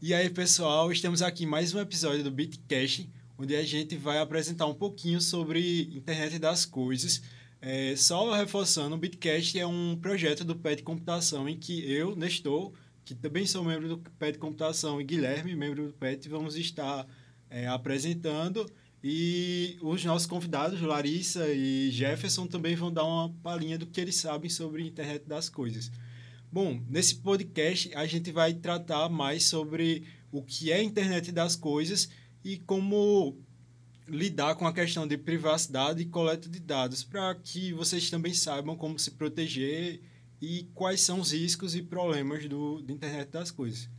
E aí, pessoal, estamos aqui em mais um episódio do Bitcast, onde a gente vai apresentar um pouquinho sobre internet das coisas. Só reforçando, o Bitcast é um projeto do PET Computação em que eu, Nestor, que também sou membro do PET Computação, e Guilherme, membro do PET, vamos estar apresentando. E os nossos convidados, Larissa e Jefferson, também vão dar uma palhinha do que eles sabem sobre a internet das coisas. Bom, nesse podcast a gente vai tratar mais sobre o que é a internet das coisas e como lidar com a questão de privacidade e coleta de dados, para que vocês também saibam como se proteger e quais são os riscos e problemas da internet das coisas.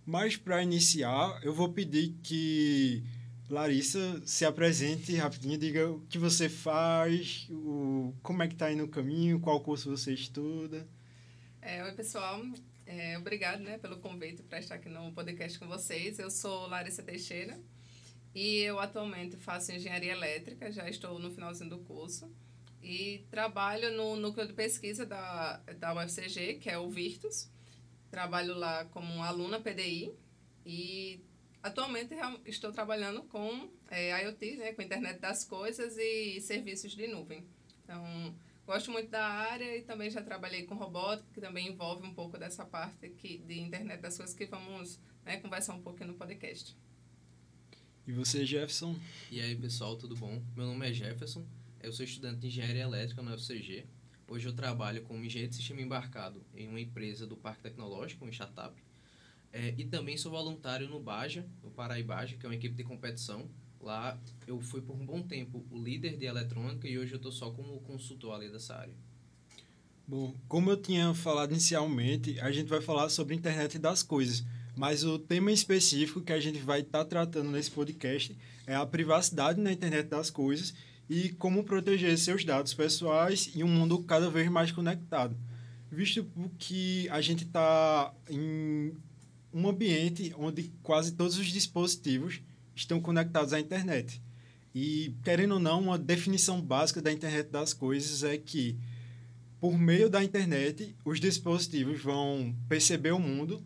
Mas para iniciar, eu vou pedir que Larissa se apresente rapidinho, diga o que você faz, como é que está aí no caminho, qual curso você estuda. Oi, pessoal. Obrigado, pelo convite para estar aqui no podcast com vocês. Eu sou Larissa Teixeira e eu atualmente faço engenharia elétrica, já estou no finalzinho do curso e trabalho no núcleo de pesquisa da UFCG, que é o Virtus. Trabalho lá como aluna PDI e atualmente estou trabalhando com IoT, com internet das coisas e serviços de nuvem. Então, gosto muito da área e também já trabalhei com robótica, que também envolve um pouco dessa parte aqui de internet das coisas que vamos conversar um pouquinho no podcast. E você, Jefferson? E aí, pessoal, tudo bom? Meu nome é Jefferson, eu sou estudante de engenharia elétrica na UFCG. Hoje eu trabalho como engenheiro de sistema embarcado em uma empresa do Parque Tecnológico, uma startup. E também sou voluntário no Baja, no Paraibaja, que é uma equipe de competição. Lá eu fui por um bom tempo o líder de eletrônica e hoje eu estou só como consultor ali dessa área. Bom, como eu tinha falado inicialmente, a gente vai falar sobre a internet das coisas, mas o tema específico que a gente vai estar tratando nesse podcast é a privacidade na internet das coisas e como proteger seus dados pessoais em um mundo cada vez mais conectado. Visto que a gente está em um ambiente onde quase todos os dispositivos estão conectados à internet. E, querendo ou não, uma definição básica da internet das coisas é que, por meio da internet, os dispositivos vão perceber o mundo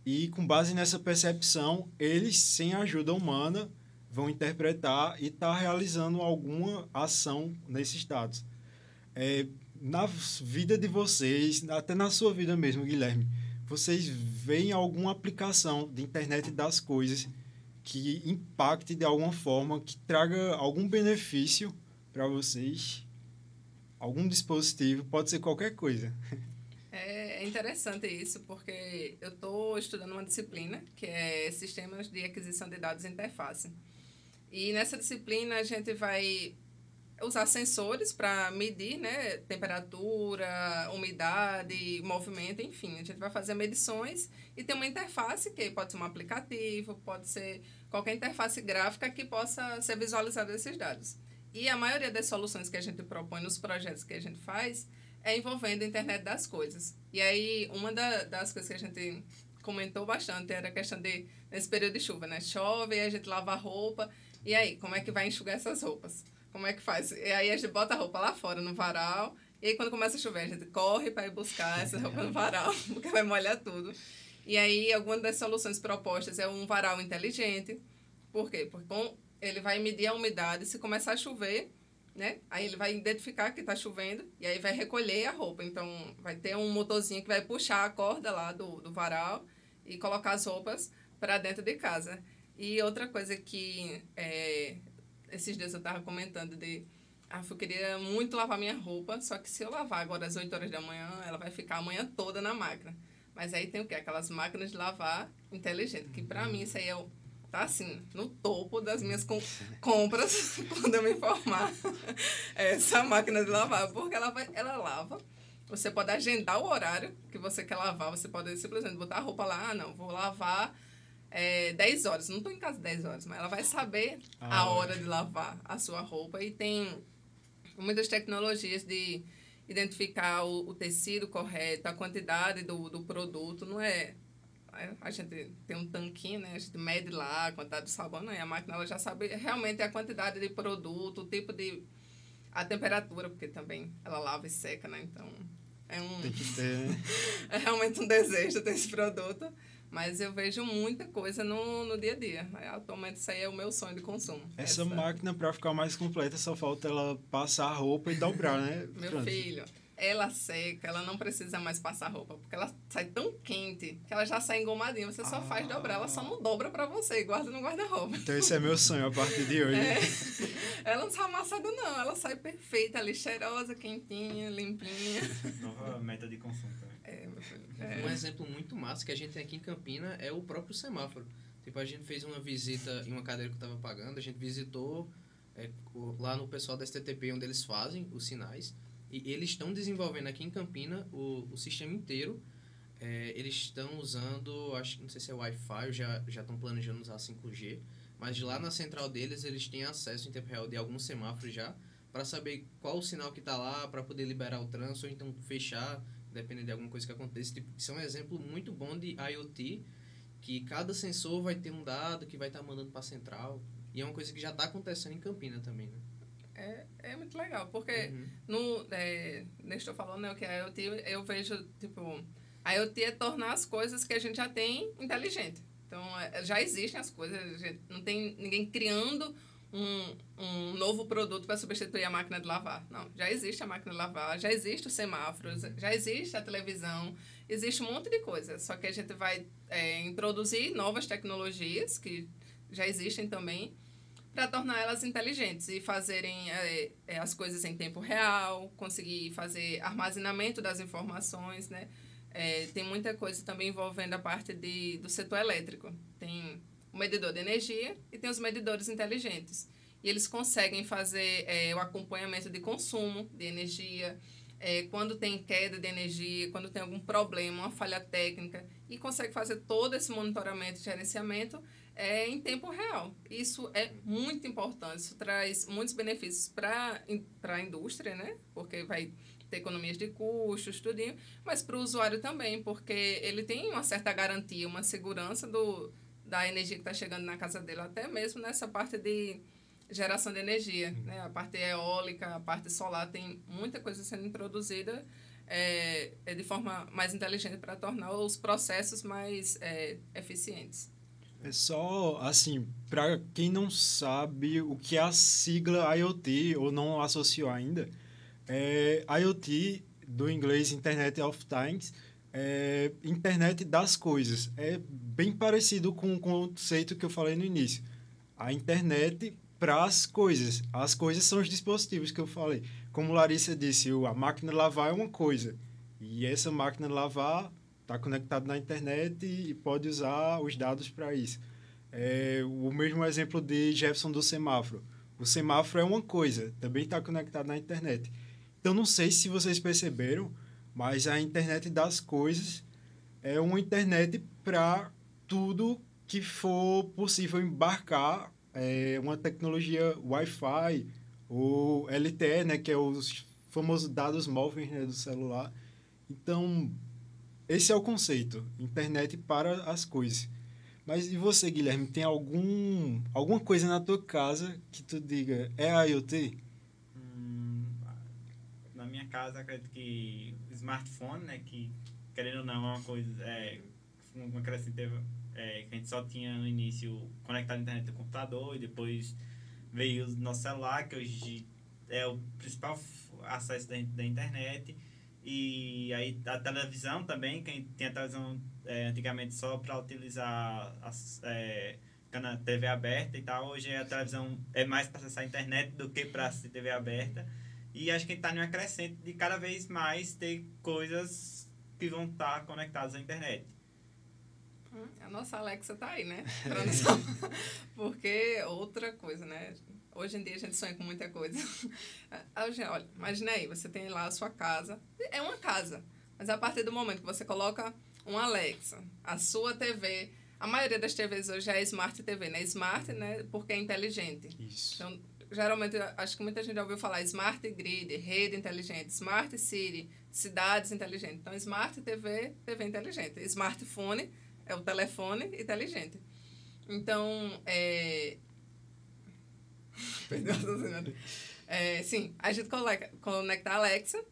e, com base nessa percepção, eles, sem ajuda humana, vão interpretar e estar realizando alguma ação nesses dados. Na vida de vocês, até na sua vida mesmo, Guilherme, vocês veem alguma aplicação de internet das coisas que impacte de alguma forma, que traga algum benefício para vocês? Algum dispositivo, pode ser qualquer coisa. É interessante isso, porque eu estou estudando uma disciplina que é Sistemas de Aquisição de Dados e Interface. E nessa disciplina a gente vai usar sensores para medir temperatura, umidade, movimento, enfim. A gente vai fazer medições e tem uma interface que pode ser um aplicativo, pode ser qualquer interface gráfica que possa ser visualizada esses dados. E a maioria das soluções que a gente propõe nos projetos que a gente faz é envolvendo a internet das coisas. E aí, uma das coisas que a gente comentou bastante era a questão de, nesse período de chuva, chove e a gente lava a roupa. E aí, como é que vai enxugar essas roupas? Como é que faz? E aí a gente bota a roupa lá fora, no varal, e aí quando começa a chover, a gente corre para ir buscar essa roupa no varal, porque vai molhar tudo. E aí, alguma das soluções propostas é um varal inteligente. Por quê? Porque ele vai medir a umidade, se começar a chover, aí ele vai identificar que está chovendo, e aí vai recolher a roupa. Então, vai ter um motorzinho que vai puxar a corda lá do varal e colocar as roupas para dentro de casa. E outra coisa que esses dias eu estava comentando eu queria muito lavar minha roupa, só que se eu lavar agora às 8 horas da manhã, ela vai ficar a manhã toda na máquina. Mas aí tem o quê? Aquelas máquinas de lavar inteligentes, que para mim isso aí tá assim, no topo das minhas compras quando eu me formar. Essa máquina de lavar, porque ela lava. Você pode agendar o horário que você quer lavar, você pode simplesmente botar a roupa lá, não, vou lavar 10 horas. Não estou em casa 10 horas, mas ela vai saber a hora de lavar a sua roupa. E tem muitas tecnologias de identificar o tecido correto, a quantidade do produto. Não é... A gente tem um tanquinho, a gente mede lá a quantidade de sabão, e a máquina ela já sabe realmente a quantidade de produto, o tipo de... a temperatura, porque também ela lava e seca, então... Tem que ter, é realmente um desejo ter esse produto. Mas eu vejo muita coisa no dia a dia. Atualmente, isso aí é o meu sonho de consumo. Essa máquina, para ficar mais completa, só falta ela passar a roupa e dobrar, né? Meu filho, ela seca, ela não precisa mais passar roupa, porque ela sai tão quente que ela já sai engomadinha. Você só faz dobrar, ela só não dobra pra você, guarda no guarda-roupa. Então esse é meu sonho a partir de hoje. Ela não sai amassada, não. Ela sai perfeita ali, cheirosa, quentinha, limpinha. Nova meta de consumo também. Meu filho. Um exemplo muito massa que a gente tem aqui em Campina é o próprio semáforo. Tipo, a gente fez uma visita em uma cadeira que eu estava pagando, a gente visitou lá no pessoal da STTP, onde eles fazem os sinais, e eles estão desenvolvendo aqui em Campina o sistema inteiro. Eles estão usando, acho que não sei se é Wi-Fi, já estão planejando usar 5G, mas lá na central deles eles têm acesso em tempo real de alguns semáforos já, para saber qual o sinal que está lá, para poder liberar o trânsito, ou então fechar, dependendo de alguma coisa que aconteça. Tipo, isso é um exemplo muito bom de IoT, que cada sensor vai ter um dado que vai estar mandando para a central, e é uma coisa que já está acontecendo em Campina também, né? É muito legal, porque Nestor falou, né, que a IoT, eu vejo, tipo, a IoT é tornar as coisas que a gente já tem inteligente. Então, já existem as coisas, a gente não tem ninguém criando um novo produto para substituir a máquina de lavar. Não, já existe a máquina de lavar, já existe os semáforos, já existe a televisão, existe um monte de coisa. Só que a gente vai introduzir novas tecnologias que já existem também para tornar elas inteligentes e fazerem as coisas em tempo real, conseguir fazer armazenamento das informações, né? Tem muita coisa também envolvendo a parte do setor elétrico. Tem o medidor de energia e tem os medidores inteligentes. E eles conseguem fazer o acompanhamento de consumo de energia, quando tem queda de energia, quando tem algum problema, uma falha técnica, e consegue fazer todo esse monitoramento e gerenciamento em tempo real. Isso é muito importante, isso traz muitos benefícios para a indústria, né? Porque vai ter economias de custos, tudinho, mas para o usuário também, porque ele tem uma certa garantia, uma segurança da energia que está chegando na casa dele, até mesmo nessa parte de geração de energia, né? A parte eólica, a parte solar, tem muita coisa sendo introduzida de forma mais inteligente para tornar os processos mais eficientes. É só, assim, para quem não sabe o que é a sigla IoT ou não associou ainda, IoT, do inglês Internet of Things, internet das coisas. É bem parecido com o conceito que eu falei no início. A internet para as coisas. As coisas são os dispositivos que eu falei. Como Larissa disse, a máquina de lavar é uma coisa. E essa máquina de lavar está conectada na internet e pode usar os dados para isso. O mesmo exemplo de Jefferson do semáforo. O semáforo é uma coisa, também está conectado na internet. Então, não sei se vocês perceberam, mas a internet das coisas é uma internet para tudo que for possível embarcar uma tecnologia Wi-Fi ou LTE, né, que é os famosos dados móveis, né, do celular. Então, esse é o conceito, internet para as coisas. Mas e você, Guilherme, tem alguma coisa na tua casa que tu diga, é IoT? Na minha casa, acredito que o smartphone, né, que querendo ou não é uma coisa, uma crescente que a gente só tinha no início conectado à internet do computador, e depois veio o nosso celular, que hoje é o principal acesso da internet. E aí a televisão também, quem tinha televisão antigamente só para utilizar a TV aberta e tal, hoje a televisão é mais para acessar a internet do que para assistir TV aberta. E acho que a gente está numa crescente de cada vez mais ter coisas que vão estar conectadas à internet. A nossa Alexa tá aí, né? Porque outra coisa, né? Hoje em dia a gente sonha com muita coisa. Olha, imagina aí, você tem lá a sua casa. É uma casa. Mas a partir do momento que você coloca um Alexa, a sua TV... A maioria das TVs hoje é Smart TV, né? Smart, né? Porque é inteligente. Isso. Então, geralmente, acho que muita gente já ouviu falar Smart Grid, rede inteligente, Smart City, cidades inteligentes. Então, Smart TV, TV inteligente. Smartphone é o telefone inteligente. Então, sim, a gente conecta a Alexa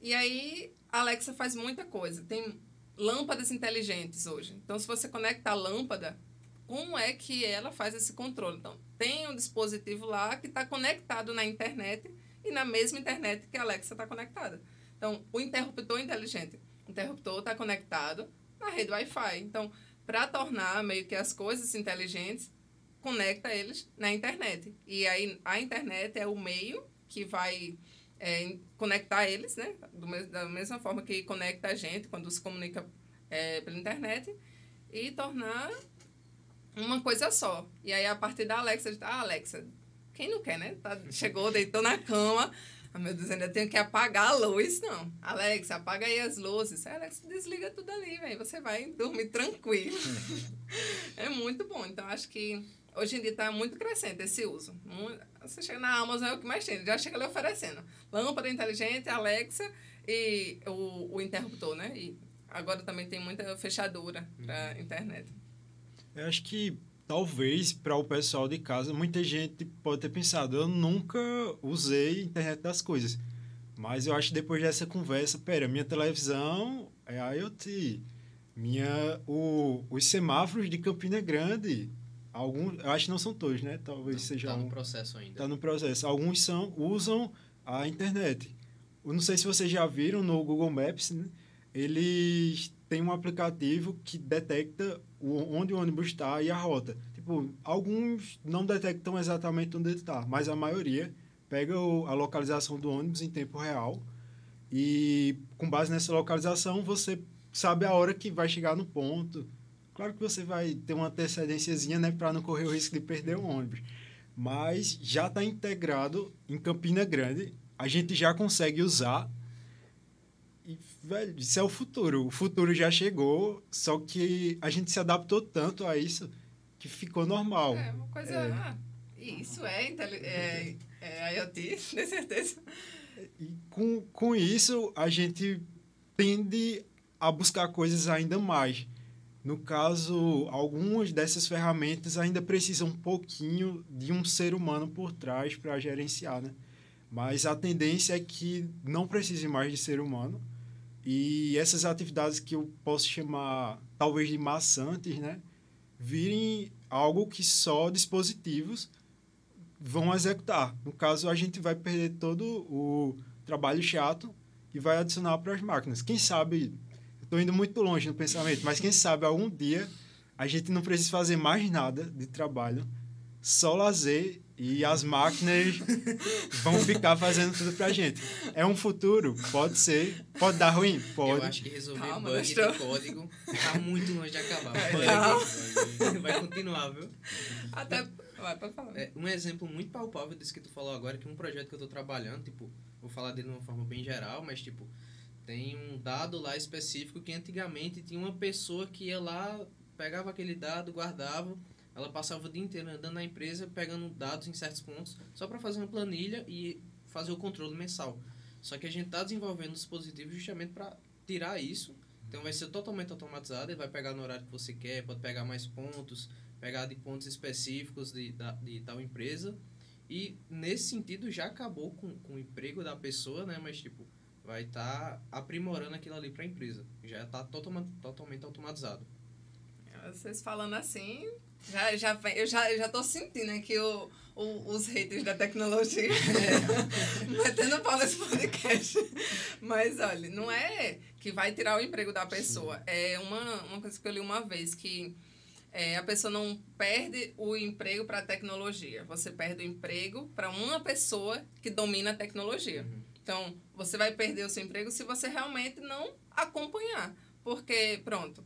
e aí a Alexa faz muita coisa. Tem lâmpadas inteligentes hoje. Então, se você conecta a lâmpada, como é que ela faz esse controle? Então, tem um dispositivo lá que está conectado na internet e na mesma internet que a Alexa está conectada. Então, o interruptor inteligente. O interruptor está conectado na rede Wi-Fi. Então, para tornar meio que as coisas inteligentes, conecta eles na internet. E aí, a internet é o meio que vai conectar eles, né? Da mesma forma que conecta a gente quando se comunica pela internet, e tornar uma coisa só. E aí, a partir da Alexa, Alexa, quem não quer, né? Chegou, deitou na cama, meu Deus, ainda tenho que apagar a luz. Não, Alexa, apaga aí as luzes. Alexa, desliga tudo ali, velho, você vai dormir tranquilo. É muito bom. Então, acho que hoje em dia está muito crescente esse uso. Você chega na Amazon, é o que mais tem. Já chega ali oferecendo lâmpada inteligente, Alexa e o interruptor, né? E agora também tem muita fechadura para internet. Eu acho que, talvez, para o pessoal de casa, muita gente pode ter pensado, eu nunca usei internet das coisas. Mas eu acho que depois dessa conversa, minha televisão é IoT. Os semáforos de Campina Grande... eu acho que não são todos, né? Talvez seja no processo ainda. Está no processo. Alguns usam a internet. Eu não sei se vocês já viram no Google Maps, né? Eles têm um aplicativo que detecta onde o ônibus está e a rota. Tipo, alguns não detectam exatamente onde ele está, mas a maioria pega a localização do ônibus em tempo real e, com base nessa localização, você sabe a hora que vai chegar no ponto. Claro que você vai ter uma antecedênciazinha, né, para não correr o risco de perder o ônibus. Mas já está integrado em Campina Grande. A gente já consegue usar. E, velho, isso é o futuro. O futuro já chegou, só que a gente se adaptou tanto a isso que ficou normal. É uma coisa... isso é IoT, com certeza. E com isso, a gente tende a buscar coisas ainda mais. No caso, algumas dessas ferramentas ainda precisam um pouquinho de um ser humano por trás para gerenciar, né? Mas a tendência é que não precise mais de ser humano. E essas atividades que eu posso chamar, talvez, de maçantes, né? Virem algo que só dispositivos vão executar. No caso, a gente vai perder todo o trabalho chato e vai adicionar para as máquinas. Quem sabe... Estou indo muito longe no pensamento, mas quem sabe algum dia a gente não precisa fazer mais nada de trabalho, só lazer, e as máquinas vão ficar fazendo tudo pra gente. É um futuro? Pode ser. Pode dar ruim? Pode. Eu acho que resolver bug de código tá muito longe de acabar. Vai continuar, viu? Até... Pode falar. Um exemplo muito palpável disso que tu falou agora, que um projeto que eu tô trabalhando, tipo, vou falar dele de uma forma bem geral, mas, tipo, tem um dado lá específico que antigamente tinha uma pessoa que ia lá, pegava aquele dado, guardava, ela passava o dia inteiro andando na empresa, pegando dados em certos pontos, só para fazer uma planilha e fazer o controle mensal. Só que a gente está desenvolvendo um dispositivo justamente para tirar isso. Então vai ser totalmente automatizado, ele vai pegar no horário que você quer, pode pegar mais pontos, pegar de pontos específicos de tal empresa. E nesse sentido já acabou com o emprego da pessoa, né? Mas tipo, vai estar aprimorando aquilo ali para a empresa. Já está totalmente automatizado. Vocês falando assim, eu já tô sentindo aqui os haters da tecnologia metendo pau nesse podcast. Mas, olha, não é que vai tirar o emprego da pessoa. Sim. É uma coisa que eu li uma vez, que a pessoa não perde o emprego para a tecnologia. Você perde o emprego para uma pessoa que domina a tecnologia. Uhum. Então, você vai perder o seu emprego se você realmente não acompanhar. Porque, pronto,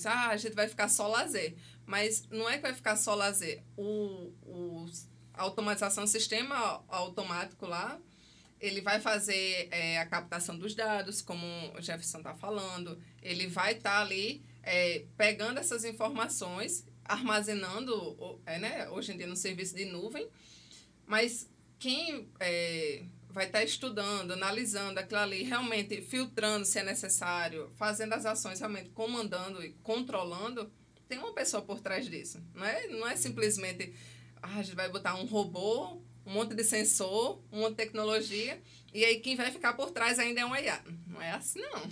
a gente vai ficar só lazer. Mas não é que vai ficar só lazer. A automatização, o sistema automático lá, ele vai fazer a captação dos dados, como o Jefferson está falando. Ele vai estar ali pegando essas informações, armazenando, né, hoje em dia no serviço de nuvem. Mas quem vai estar estudando, analisando aquilo ali, realmente filtrando se é necessário, fazendo as ações, realmente comandando e controlando, tem uma pessoa por trás disso. Não é simplesmente a gente vai botar um robô, um monte de sensor, um monte de tecnologia E aí quem vai ficar por trás ainda é uma IA. Não é assim, não.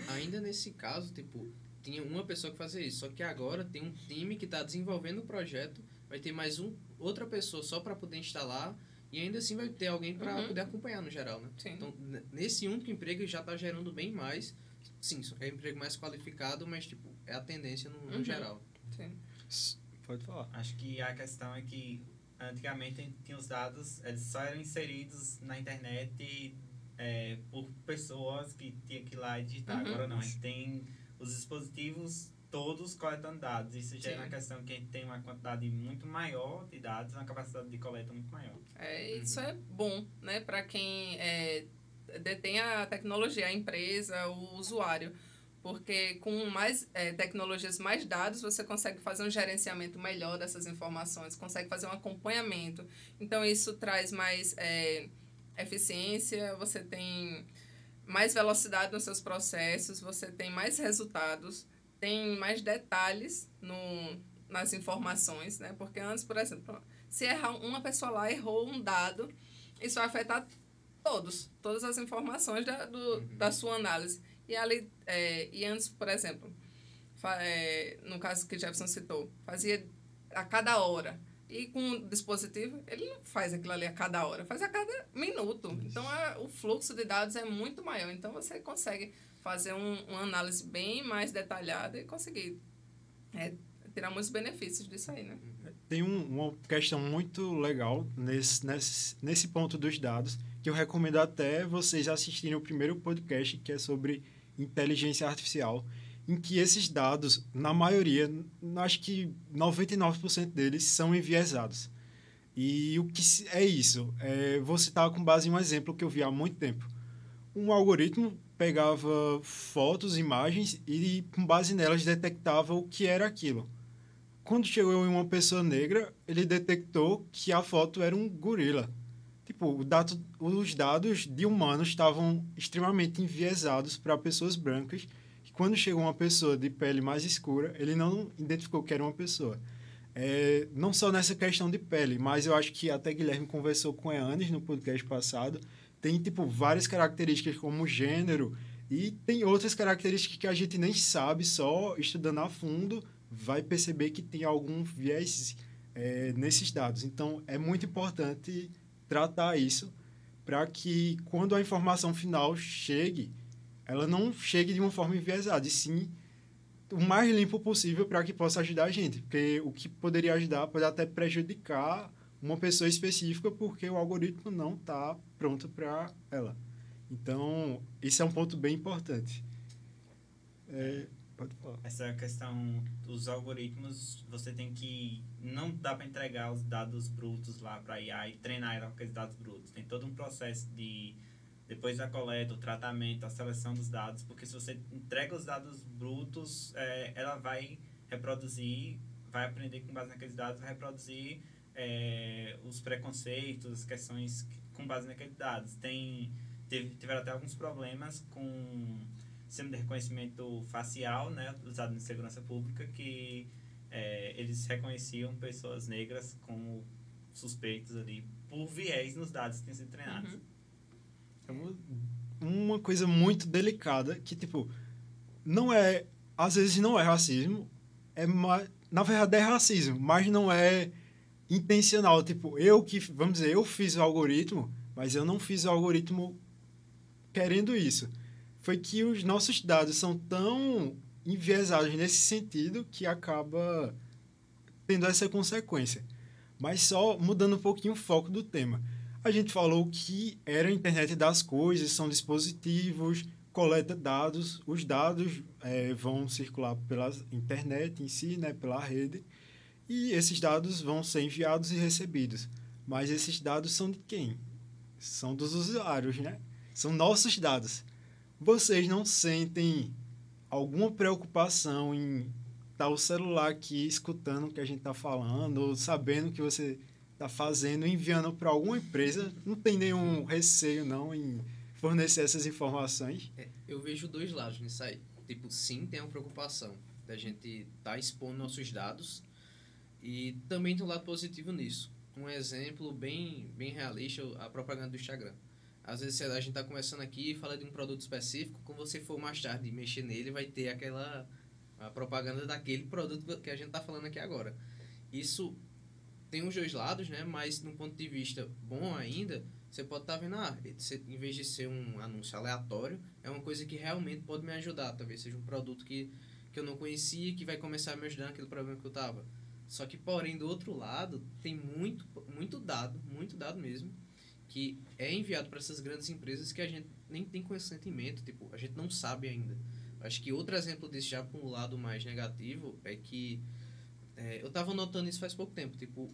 Ainda nesse caso, tipo, tinha uma pessoa que fazia isso, só que agora tem um time que está desenvolvendo o projeto, vai ter mais outra pessoa só para poder instalar, e ainda assim vai ter alguém para poder acompanhar no geral, né? Sim. Então, nesse único emprego já está gerando bem mais. Sim, é um emprego mais qualificado, mas tipo, é a tendência no geral. Sim. Pode falar. Acho que a questão é que antigamente tinha os dados, eles só eram inseridos na internet por pessoas que tinham que ir lá e digitar. Agora não, a gente tem os dispositivos todos coletando dados. Isso gera uma questão que a gente tem uma quantidade muito maior de dados, uma capacidade de coleta muito maior. Isso é bom, né, para quem detém a tecnologia, a empresa, o usuário. Porque com mais tecnologias, mais dados, você consegue fazer um gerenciamento melhor dessas informações, consegue fazer um acompanhamento. Então, isso traz mais eficiência, você tem mais velocidade nos seus processos, você tem mais resultados, tem mais detalhes nas informações, né? Porque antes, por exemplo, se errar uma pessoa lá errou um dado, isso vai afetar todas as informações da sua análise. E antes, por exemplo, no caso que Jefferson citou, fazia a cada hora. E com o dispositivo, ele não faz aquilo ali a cada hora, faz a cada minuto. Então, o fluxo de dados é muito maior. Então, você consegue fazer uma análise bem mais detalhada e conseguir tirar muitos benefícios disso aí, né? Tem uma questão muito legal nesse ponto dos dados, que eu recomendo até vocês assistirem o primeiro podcast, que é sobre inteligência artificial, em que esses dados, na maioria, acho que 99% deles são enviesados. E o que é isso? Vou citar com base em um exemplo que eu vi há muito tempo. Um algoritmo pegava fotos, imagens e, com base nelas, detectava o que era aquilo. Quando chegou em uma pessoa negra, ele detectou que a foto era um gorila. Tipo, os dados de humanos estavam extremamente enviesados para pessoas brancas. E quando chegou uma pessoa de pele mais escura, ele não identificou que era uma pessoa. Não só nessa questão de pele, mas eu acho que até Guilherme conversou com a Eanes no podcast passado. Tem, tipo, várias características como gênero e tem outras características que a gente nem sabe, só estudando a fundo vai perceber que tem algum viés nesses dados. Então, é muito importante tratar isso para que, quando a informação final chegue, ela não chegue de uma forma enviesada, e sim o mais limpo possível para que possa ajudar a gente. Porque o que poderia ajudar pode até prejudicar uma pessoa específica porque o algoritmo não está pronto para ela. Então, esse é um ponto bem importante. Pode falar. Essa questão dos algoritmos, você tem que... Não dá para entregar os dados brutos lá para a IA e treinar ela com aqueles dados brutos. Tem todo um processo de... Depois da coleta, o tratamento, a seleção dos dados, porque se você entrega os dados brutos, ela vai reproduzir, vai aprender com base naqueles dados, vai reproduzir os preconceitos, as questões com base naqueles dados. Tiveram até alguns problemas com sistema de reconhecimento facial, né, usado em segurança pública, que eles reconheciam pessoas negras como suspeitos ali por viés nos dados que tinham sido treinados. Uma coisa muito delicada que, tipo, às vezes não é racismo, na verdade é racismo, mas não é intencional. Tipo, vamos dizer, eu fiz o algoritmo, mas eu não fiz o algoritmo querendo isso. Foi que os nossos dados são tão enviesados nesse sentido que acaba tendo essa consequência. Mas só mudando um pouquinho o foco do tema. A gente falou que era a internet das coisas, são dispositivos, coleta dados, os dados vão circular pela internet em si, né, pela rede, e esses dados vão ser enviados e recebidos. Mas esses dados são de quem? São dos usuários, né? São nossos dados. Vocês não sentem alguma preocupação em estar o celular aqui escutando o que a gente está falando, ou sabendo o que você está fazendo, enviando para alguma empresa? Não tem nenhum receio, não, em fornecer essas informações? Eu vejo dois lados nisso aí. Tipo, sim, tem uma preocupação da gente estar expondo nossos dados e também tem um lado positivo nisso. Um exemplo bem realista, a propaganda do Instagram. Às vezes a gente tá conversando aqui e fala de um produto específico, quando você for mais tarde mexer nele, vai ter a propaganda daquele produto que a gente tá falando aqui agora. Isso tem os dois lados, né? Mas, num ponto de vista bom ainda, você pode estar vendo, em vez de ser um anúncio aleatório, é uma coisa que realmente pode me ajudar. Talvez seja um produto que eu não conhecia e que vai começar a me ajudar naquele problema que eu tava. Só que, porém, do outro lado, tem muito dado mesmo, que é enviado para essas grandes empresas que a gente nem tem consentimento, tipo, a gente não sabe ainda. Acho que outro exemplo disso, já para um lado mais negativo, é que eu tava notando isso faz pouco tempo, tipo,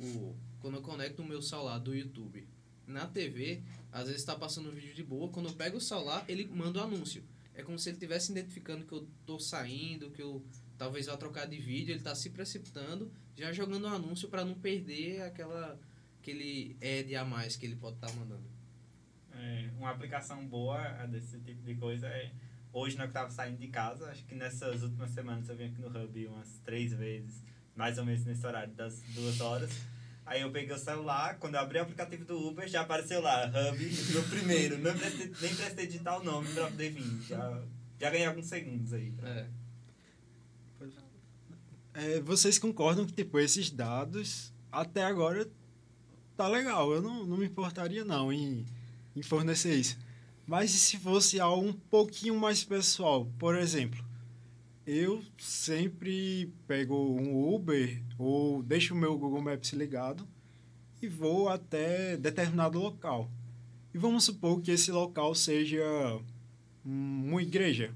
quando eu conecto o meu celular do YouTube na TV, às vezes tá passando um vídeo de boa, quando eu pego o celular, ele manda um anúncio. É como se ele estivesse identificando que eu tô saindo, que eu talvez vá trocar de vídeo, ele tá se precipitando, já jogando um anúncio para não perder aquele ad a mais que ele pode estar mandando. Uma aplicação boa desse tipo de coisa é... Hoje, eu estava saindo de casa, acho que nessas últimas semanas eu vim aqui no Hub umas 3 vezes, mais ou menos nesse horário das 2 horas. Aí eu peguei o celular, quando eu abri o aplicativo do Uber, já apareceu lá, Hub, no primeiro. Nem prestei digitar o nome para poder vir. Já ganhei alguns segundos aí. Vocês concordam que, tipo, esses dados, até agora, tá legal. Eu não me importaria, não, em fornecer isso. Mas e se fosse algo um pouquinho mais pessoal? Por exemplo, eu sempre pego um Uber ou deixo o meu Google Maps ligado e vou até determinado local. E vamos supor que esse local seja uma igreja.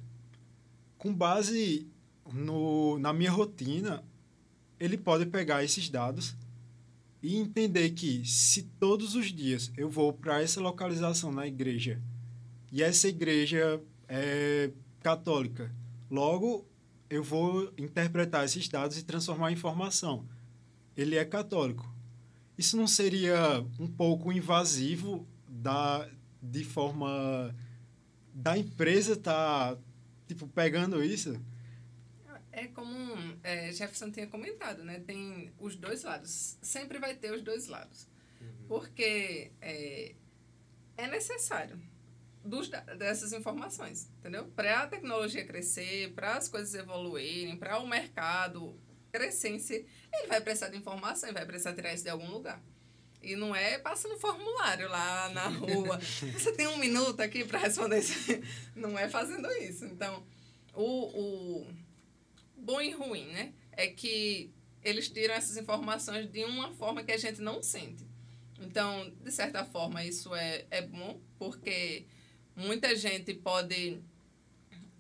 Com base na minha rotina, ele pode pegar esses dados e entender que se todos os dias eu vou para essa localização na igreja e essa igreja é católica, logo eu vou interpretar esses dados e transformar em informação. Ele é católico. Isso não seria um pouco invasivo de forma da empresa tá tipo pegando isso? É como Jefferson tinha comentado, né? Tem os dois lados. Sempre vai ter os dois lados. Porque é necessário dessas informações, entendeu? Para a tecnologia crescer, para as coisas evoluírem, para o mercado crescer em si, ele vai precisar de informação, ele vai precisar tirar isso de algum lugar. E não é passando formulário lá na rua. Você tem 1 minuto aqui para responder isso. Não é fazendo isso. Então, o bom e ruim, né? É que eles tiram essas informações de uma forma que a gente não sente. Então, de certa forma, isso é bom, porque muita gente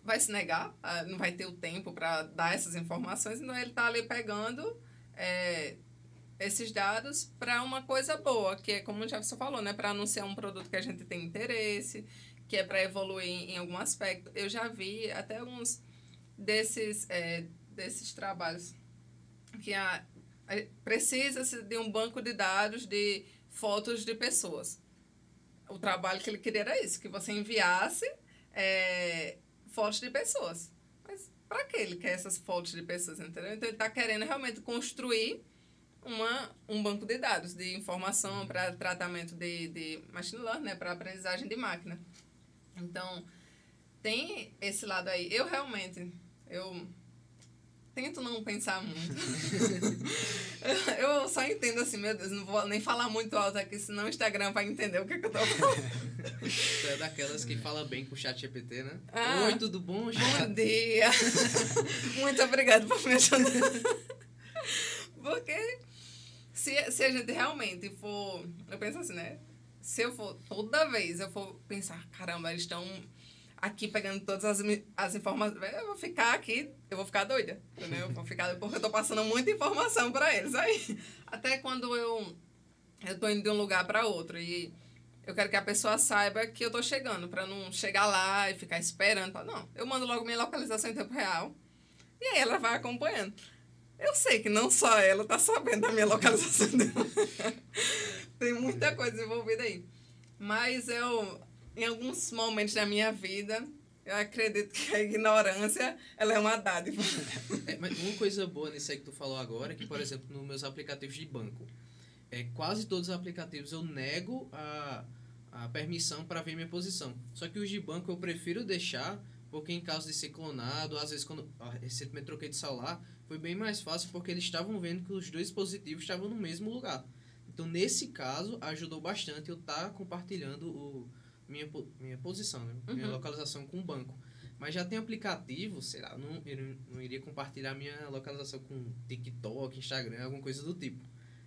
vai se negar, não vai ter o tempo para dar essas informações, então ele está ali pegando esses dados para uma coisa boa, que é como o Jefferson falou, né? Para anunciar um produto que a gente tem interesse, que é para evoluir em algum aspecto. Eu já vi até alguns desses trabalhos que precisa-se de um banco de dados de fotos de pessoas. O trabalho que ele queria era isso, que você enviasse fotos de pessoas. Mas para que ele quer essas fotos de pessoas, entendeu? Então ele está querendo realmente construir um banco de dados de informação para tratamento de machine learning, né? Para aprendizagem de máquina. Então, tem esse lado aí. Eu tento não pensar muito. Eu só entendo assim, meu Deus, não vou nem falar muito alto aqui, senão o Instagram vai entender o que eu tô falando. Você é daquelas que fala bem com o chat GPT, né? Oi, tudo bom, chat? Bom dia! Muito obrigada por me ajudar. Porque se a gente realmente for... Eu penso assim, né? Se eu for, toda vez eu for pensar, caramba, eles estão aqui pegando todas as informações, eu vou ficar doida, entendeu? Porque eu tô passando muita informação para eles. Aí, até quando eu tô indo de um lugar para outro e eu quero que a pessoa saiba que eu tô chegando, para não chegar lá e ficar esperando. Não, eu mando logo minha localização em tempo real e aí ela vai acompanhando. Eu sei que não só ela tá sabendo da minha localização dela. Tem muita coisa envolvida aí. Mas em alguns momentos da minha vida, eu acredito que a ignorância, ela é uma dádiva. Mas uma coisa boa nisso aí que tu falou agora é que, por exemplo, nos meus aplicativos de banco, quase todos os aplicativos eu nego a permissão para ver minha posição. Só que os de banco eu prefiro deixar, porque em caso de ser clonado, às vezes quando recentemente troquei de celular, foi bem mais fácil porque eles estavam vendo que os dois dispositivos estavam no mesmo lugar. Então, nesse caso, ajudou bastante eu estar compartilhando minha posição, né? Minha localização com o banco. Mas já tem aplicativo, sei lá, eu não iria compartilhar minha localização com TikTok, Instagram, alguma coisa do tipo.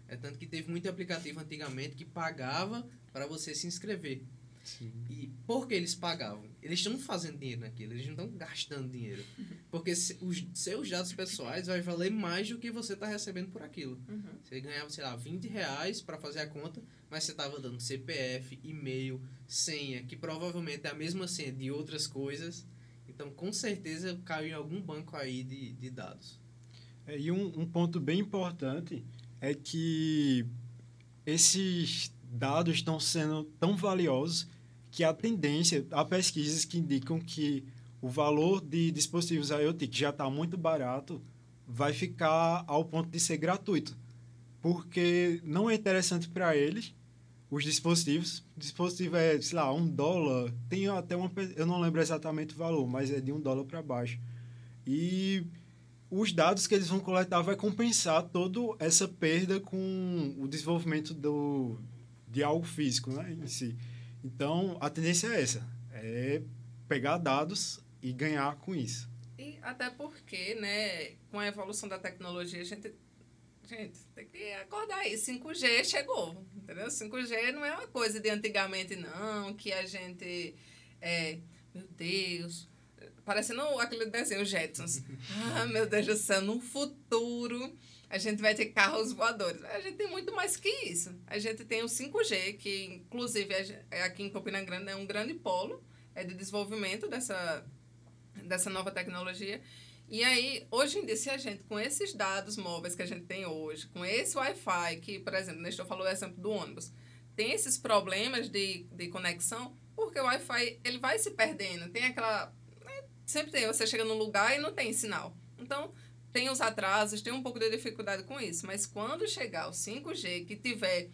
É tanto que teve muito aplicativo antigamente que pagava para você se inscrever. Sim. E por que eles pagavam? Eles estão fazendo dinheiro naquilo, eles não estão gastando dinheiro. Porque os seus dados pessoais vai valer mais do que você está recebendo por aquilo. Você ganhava, sei lá, R$20 para fazer a conta, mas você estava dando CPF, e-mail, senha, que provavelmente é a mesma senha de outras coisas. Então, com certeza, caiu em algum banco aí de dados. E um ponto bem importante é que esses dados estão sendo tão valiosos que a tendência, há pesquisas que indicam que o valor de dispositivos IoT, que já está muito barato, vai ficar ao ponto de ser gratuito. Porque não é interessante para eles os dispositivos. O dispositivo é, sei lá, $1. Tem até eu não lembro exatamente o valor, mas é de $1 para baixo. E os dados que eles vão coletar vai compensar toda essa perda com o desenvolvimento de algo físico, né, em si. Então, a tendência é essa, é pegar dados e ganhar com isso. E até porque, né, com a evolução da tecnologia, a gente tem que acordar aí. 5G chegou, entendeu? 5G não é uma coisa de antigamente, não, que a gente... meu Deus... Parecendo aquele desenho, Jetsons. Meu Deus do céu, no futuro a gente vai ter carros voadores. A gente tem muito mais que isso. A gente tem o 5G, que inclusive aqui em Campina Grande é um grande polo de desenvolvimento dessa nova tecnologia. E aí, hoje em dia, se a gente, com esses dados móveis que a gente tem hoje, com esse Wi-Fi, que, por exemplo, o Nestor falou o exemplo do ônibus, tem esses problemas de conexão, porque o Wi-Fi ele vai se perdendo. Tem aquela... Sempre tem, você chega num lugar e não tem sinal. Então, tem os atrasos, tem um pouco de dificuldade com isso. Mas quando chegar o 5G, que tiver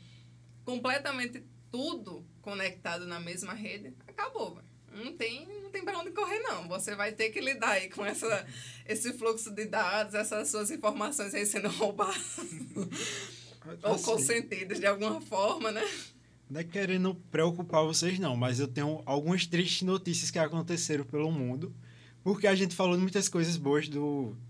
completamente tudo conectado na mesma rede, acabou, véio. Não tem para onde correr, não. Você vai ter que lidar aí com esse fluxo de dados, essas suas informações aí sendo roubadas ou consentidas de alguma forma, né? Não é querendo preocupar vocês, não, mas eu tenho algumas tristes notícias que aconteceram pelo mundo, porque a gente falou de muitas coisas boas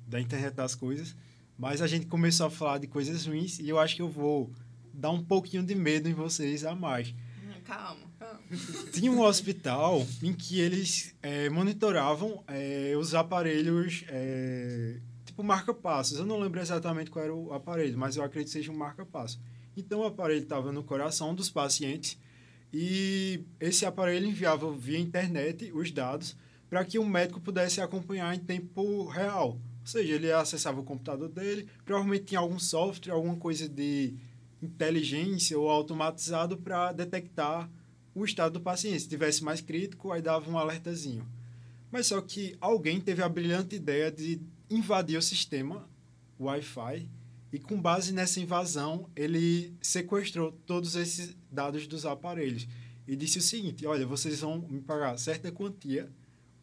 da internet das coisas, mas a gente começou a falar de coisas ruins e eu acho que eu vou dar um pouquinho de medo em vocês a mais. Calma. Tinha um hospital em que eles monitoravam os aparelhos, tipo marca-passos. Eu não lembro exatamente qual era o aparelho, mas eu acredito que seja um marca-passo. Então, o aparelho estava no coração dos pacientes e esse aparelho enviava via internet os dados para que o médico pudesse acompanhar em tempo real. Ou seja, ele acessava o computador dele, provavelmente tinha algum software, alguma coisa de inteligência ou automatizado para detectar o estado do paciente. Se tivesse mais crítico, aí dava um alertazinho. Mas só que alguém teve a brilhante ideia de invadir o sistema Wi-Fi e, com base nessa invasão, ele sequestrou todos esses dados dos aparelhos e disse o seguinte: olha, vocês vão me pagar certa quantia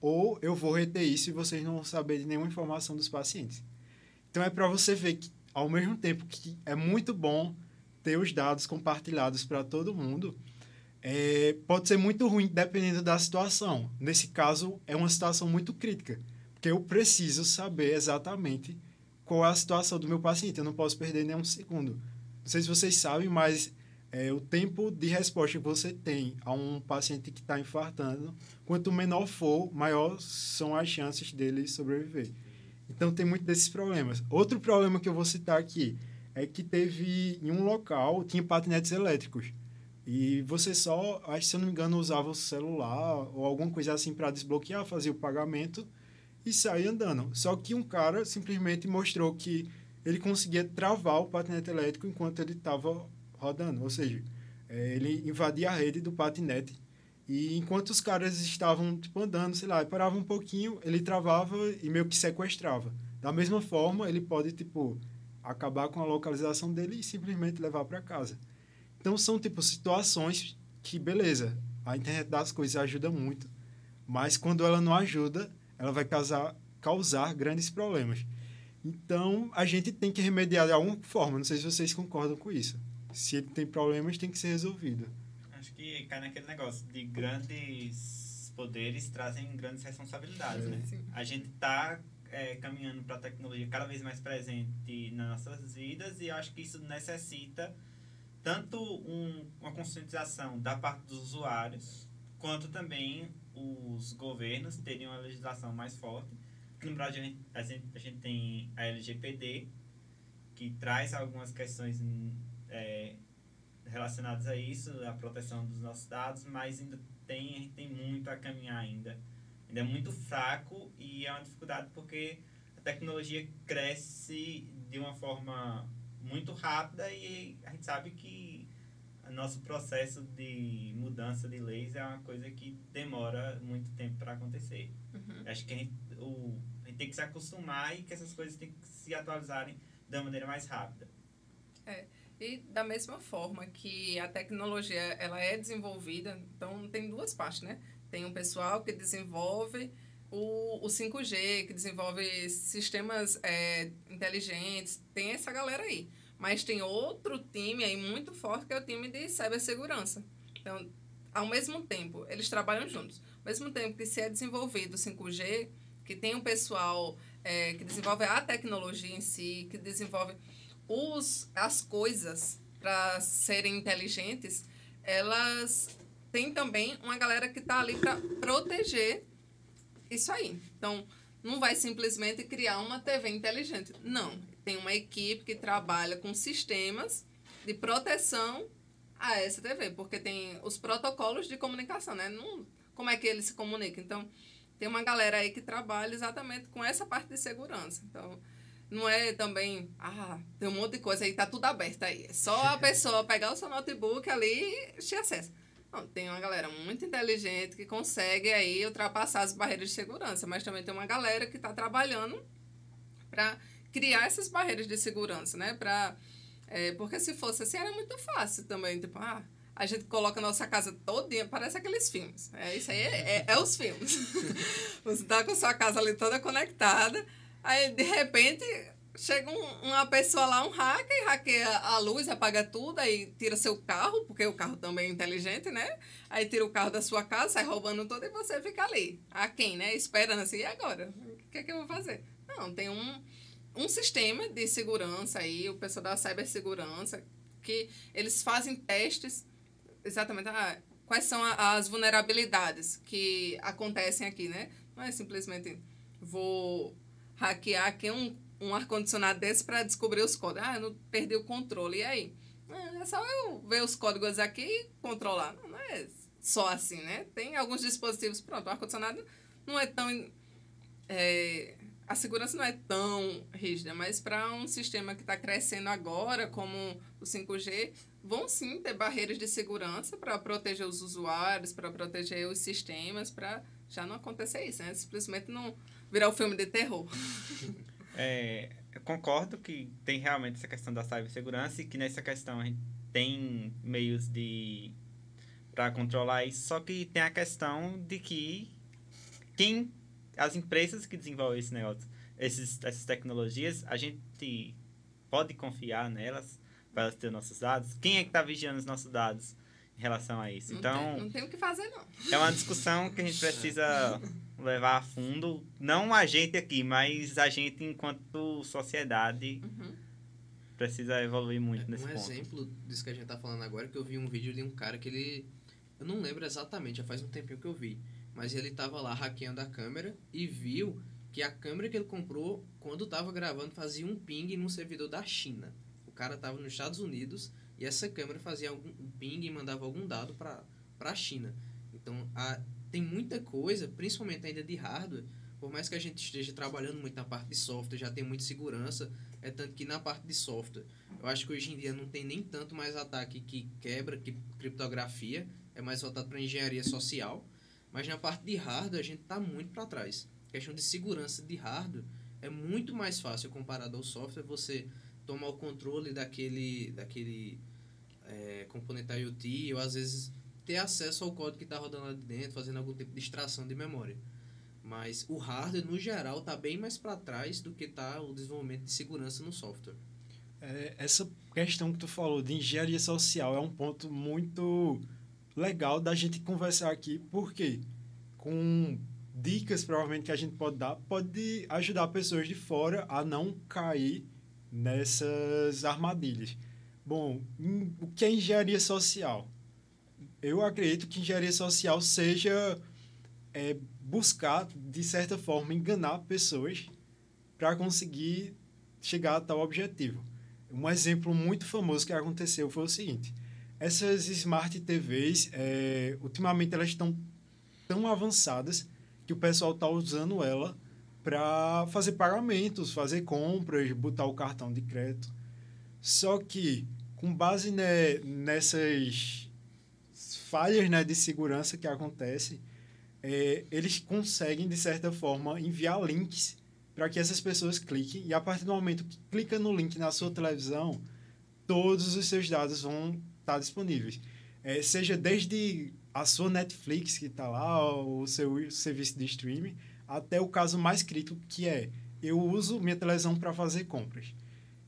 ou eu vou reter isso e vocês não vão saber de nenhuma informação dos pacientes. Então, é para você ver que, ao mesmo tempo que é muito bom ter os dados compartilhados para todo mundo, pode ser muito ruim dependendo da situação. Nesse caso, é uma situação muito crítica, porque eu preciso saber exatamente qual é a situação do meu paciente. Eu não posso perder nem um segundo. Não sei se vocês sabem, mas o tempo de resposta que você tem a um paciente que está infartando, quanto menor for, maior são as chances dele sobreviver. Então, tem muito desses problemas. Outro problema que eu vou citar aqui é que teve, em um local, tinha patinetes elétricos. E você só, acho que se eu não me engano, usava o celular ou alguma coisa assim para desbloquear, fazia o pagamento e sair andando. Só que um cara simplesmente mostrou que ele conseguia travar o patinete elétrico enquanto ele estava rodando. Ou seja, ele invadia a rede do patinete e enquanto os caras estavam tipo, andando, sei lá, parava um pouquinho, ele travava e meio que sequestrava. Da mesma forma, ele pode tipo acabar com a localização dele e simplesmente levar para casa. Então, são tipo situações que, beleza, A internet das coisas ajuda muito, mas quando ela não ajuda, ela vai causar grandes problemas. Então, a gente tem que remediar de alguma forma. Não sei se vocês concordam com isso. Se ele tem problemas, tem que ser resolvido. Acho que cai naquele negócio de grandes poderes trazem grandes responsabilidades, né? Sim. A gente está caminhando para a tecnologia cada vez mais presente nas nossas vidas e acho que isso necessita tanto uma conscientização da parte dos usuários, quanto também os governos terem uma legislação mais forte. No Brasil, a gente tem a LGPD, que traz algumas questões relacionadas a isso, a proteção dos nossos dados, mas ainda a gente tem muito a caminhar ainda. Ainda é muito fraco e é uma dificuldade porque a tecnologia cresce de uma forma muito rápida e a gente sabe que o nosso processo de mudança de leis é uma coisa que demora muito tempo para acontecer. Acho que a gente tem que se acostumar e que essas coisas têm que se atualizarem de uma maneira mais rápida. E da mesma forma que a tecnologia ela é desenvolvida, então tem duas partes, né? Tem um pessoal que desenvolve o 5G, que desenvolve sistemas inteligentes, tem essa galera aí. Mas tem outro time aí muito forte que é o time de cibersegurança. Então, ao mesmo tempo, eles trabalham juntos. Ao mesmo tempo que se é desenvolvido o 5G, que tem um pessoal que desenvolve a tecnologia em si, que desenvolve as coisas para serem inteligentes, elas têm também uma galera que está ali para proteger isso aí. Então, não vai simplesmente criar uma TV inteligente. Não. Tem uma equipe que trabalha com sistemas de proteção a essa TV, porque tem os protocolos de comunicação, né? Como é que eles se comunicam? Então, tem uma galera aí que trabalha exatamente com essa parte de segurança. Então, não é também, tem um monte de coisa aí, tá tudo aberto aí. É só a pessoa pegar o seu notebook ali e te acessa. Não, tem uma galera muito inteligente que consegue aí ultrapassar as barreiras de segurança, mas também tem uma galera que está trabalhando para criar essas barreiras de segurança, né? Porque se fosse assim, era muito fácil também. Tipo, a gente coloca a nossa casa todinha, parece aqueles filmes. Isso aí é os filmes. Você tá com a sua casa ali toda conectada, aí de repente chega uma pessoa lá, um hacker, e hackeia a luz, apaga tudo, aí tira seu carro, porque o carro também é inteligente, né? Aí tira o carro da sua casa, sai roubando tudo e você fica ali. Quem, né? Esperando assim, e agora? O que é que eu vou fazer? Não, tem um sistema de segurança aí, o pessoal da cibersegurança, que eles fazem testes exatamente, quais são as vulnerabilidades que acontecem aqui, né? Não é simplesmente vou hackear aqui um ar-condicionado desse para descobrir os códigos. Eu não perdi o controle. E aí? É só eu ver os códigos aqui e controlar. Não é só assim, né? Tem alguns dispositivos, pronto, o ar-condicionado não é tão... a segurança não é tão rígida, mas para um sistema que está crescendo agora, como o 5G, vão sim ter barreiras de segurança para proteger os usuários, para proteger os sistemas, para já não acontecer isso, né? Simplesmente não virar um filme de terror. Eu concordo que tem realmente essa questão da cibersegurança e que nessa questão a gente tem meios para controlar isso, só que tem a questão de que as empresas que desenvolvem esse negócio, essas tecnologias, a gente pode confiar nelas para elas terem nossos dados? Quem é que está vigiando os nossos dados em relação a isso? Não tem o que fazer, não. É uma discussão que a gente precisa levar a fundo, não a gente aqui, mas a gente enquanto sociedade precisa evoluir muito nesse ponto. Um exemplo disso que a gente está falando agora é que eu vi um vídeo de um cara que ele... Eu não lembro exatamente, já faz um tempinho que eu vi, mas ele estava lá hackeando a câmera e viu que a câmera que ele comprou, quando estava gravando, fazia um ping num servidor da China. O cara estava nos Estados Unidos e essa câmera fazia um ping e mandava algum dado para a China. Então, tem muita coisa, principalmente ainda de hardware, por mais que a gente esteja trabalhando muito na parte de software, já tem muita segurança, tanto que na parte de software, eu acho que hoje em dia não tem nem tanto mais ataque que quebra, que criptografia, é mais voltado para engenharia social, mas na parte de hardware a gente está muito para trás. A questão de segurança de hardware é muito mais fácil comparado ao software, você tomar o controle daquele componente IoT, ou às vezes ter acesso ao código que está rodando lá de dentro, fazendo algum tipo de extração de memória. Mas o hardware, no geral, está bem mais para trás do que está o desenvolvimento de segurança no software. Essa questão que tu falou de engenharia social é um ponto muito legal da gente conversar aqui, porque com dicas provavelmente que a gente pode dar, pode ajudar pessoas de fora a não cair nessas armadilhas. Bom, o que é engenharia social? Eu acredito que engenharia social seja buscar, de certa forma, enganar pessoas para conseguir chegar a tal objetivo. Um exemplo muito famoso que aconteceu foi o seguinte: essas Smart TVs, ultimamente elas estão tão avançadas que o pessoal está usando ela para fazer pagamentos, fazer compras, botar o cartão de crédito. Só que, com base nessas falhas, né, de segurança que acontecem, eles conseguem, de certa forma, enviar links para que essas pessoas cliquem, e a partir do momento que clica no link na sua televisão, todos os seus dados vão estar disponíveis. Seja desde a sua Netflix, que está lá, o seu serviço de streaming, até o caso mais crítico, que eu uso minha televisão para fazer compras.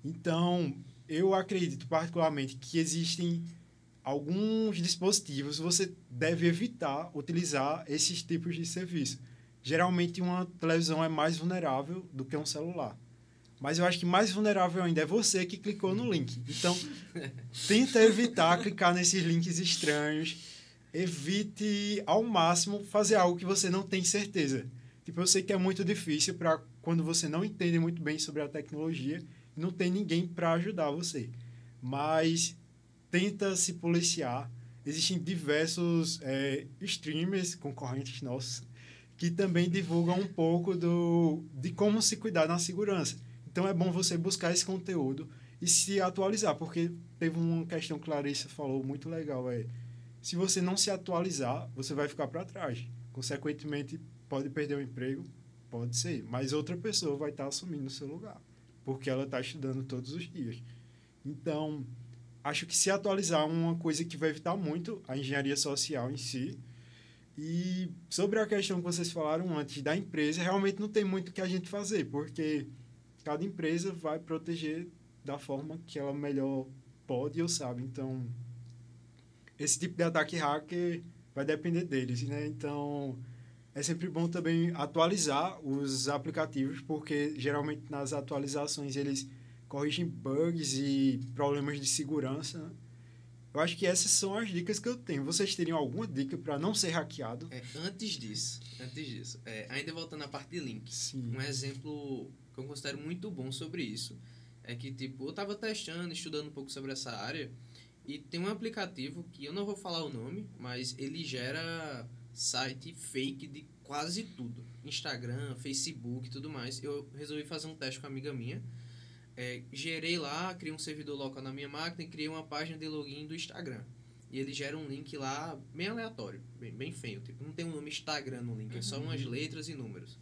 Então, eu acredito particularmente que existem alguns dispositivos, você deve evitar utilizar esses tipos de serviço. Geralmente, uma televisão é mais vulnerável do que um celular. Mas eu acho que mais vulnerável ainda é você que clicou no link. Então, tenta evitar clicar nesses links estranhos. Evite, ao máximo, fazer algo que você não tem certeza. Tipo, eu sei que é muito difícil para quando você não entende muito bem sobre a tecnologia e não tem ninguém para ajudar você. Mas tenta se policiar. Existem diversos streamers concorrentes nossos que também divulgam um pouco de como se cuidar na segurança. Então, é bom você buscar esse conteúdo e se atualizar, porque teve uma questão que Larissa falou muito legal, se você não se atualizar, você vai ficar para trás. Consequentemente, pode perder o emprego, pode ser, mas outra pessoa vai estar assumindo o seu lugar, porque ela está estudando todos os dias. Então, acho que se atualizar é uma coisa que vai evitar muito a engenharia social em si. E sobre a questão que vocês falaram antes da empresa, realmente não tem muito o que a gente fazer, porque cada empresa vai proteger da forma que ela melhor pode ou sabe. Então, esse tipo de ataque hacker vai depender deles, né? Então, é sempre bom também atualizar os aplicativos, porque geralmente nas atualizações eles corrigem bugs e problemas de segurança, né? Eu acho que essas são as dicas que eu tenho. Vocês teriam alguma dica para não ser hackeado? Antes disso, ainda voltando à parte de link, Sim. Um exemplo que eu considero muito bom sobre isso é que, tipo, eu estava testando, estudando um pouco sobre essa área, e tem um aplicativo que eu não vou falar o nome, mas ele gera site fake de quase tudo. Instagram, Facebook e tudo mais. Eu resolvi fazer um teste com uma amiga minha. Gerei lá, criei um servidor local na minha máquina e criei uma página de login do Instagram. E ele gera um link lá bem aleatório, bem feio. Tipo, não tem um nome Instagram no link, é só umas letras e números.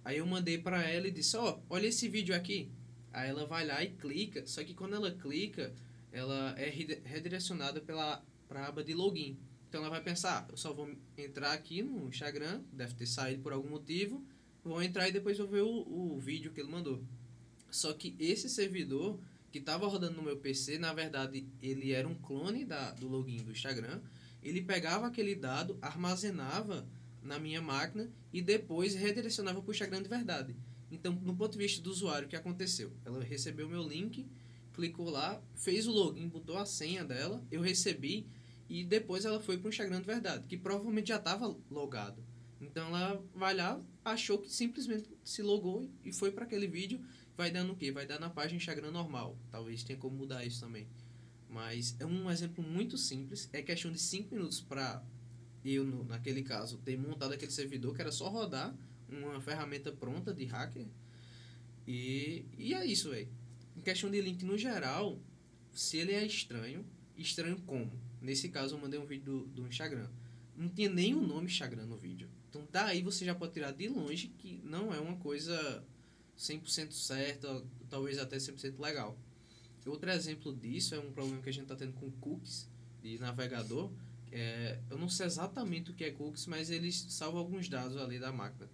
Aí eu mandei pra ela e disse, olha esse vídeo aqui. Aí ela vai lá e clica, só que quando ela clica, ela é redirecionada pra aba de login. Então ela vai pensar, eu só vou entrar aqui no Instagram, deve ter saído por algum motivo, vou entrar e depois vou ver o vídeo que ele mandou. Só que esse servidor que estava rodando no meu PC, na verdade, ele era um clone do login do Instagram. Ele pegava aquele dado, armazenava na minha máquina e depois redirecionava para o Instagram de verdade. Então, no ponto de vista do usuário, o que aconteceu? Ela recebeu o meu link, clicou lá, fez o login, botou a senha dela, eu recebi e depois ela foi para o Instagram de verdade, que provavelmente já estava logado. Então, ela vai lá, achou que simplesmente se logou e foi para aquele vídeo. Vai dar no quê? Vai dar na página Instagram normal. Talvez tenha como mudar isso também. Mas é um exemplo muito simples. É questão de 5 minutos para eu, naquele caso, ter montado aquele servidor, que era só rodar uma ferramenta pronta de hacker. E é isso, velho. Em questão de link no geral, se ele é estranho como? Nesse caso, eu mandei um vídeo do Instagram. Não tinha nem o nome Instagram no vídeo. Então, daí você já pode tirar de longe que não é uma coisa 100% certa, talvez até 100% legal. Outro exemplo disso é um problema que a gente está tendo com cookies de navegador, Eu não sei exatamente o que é cookies, mas eles salvam alguns dados ali da máquina,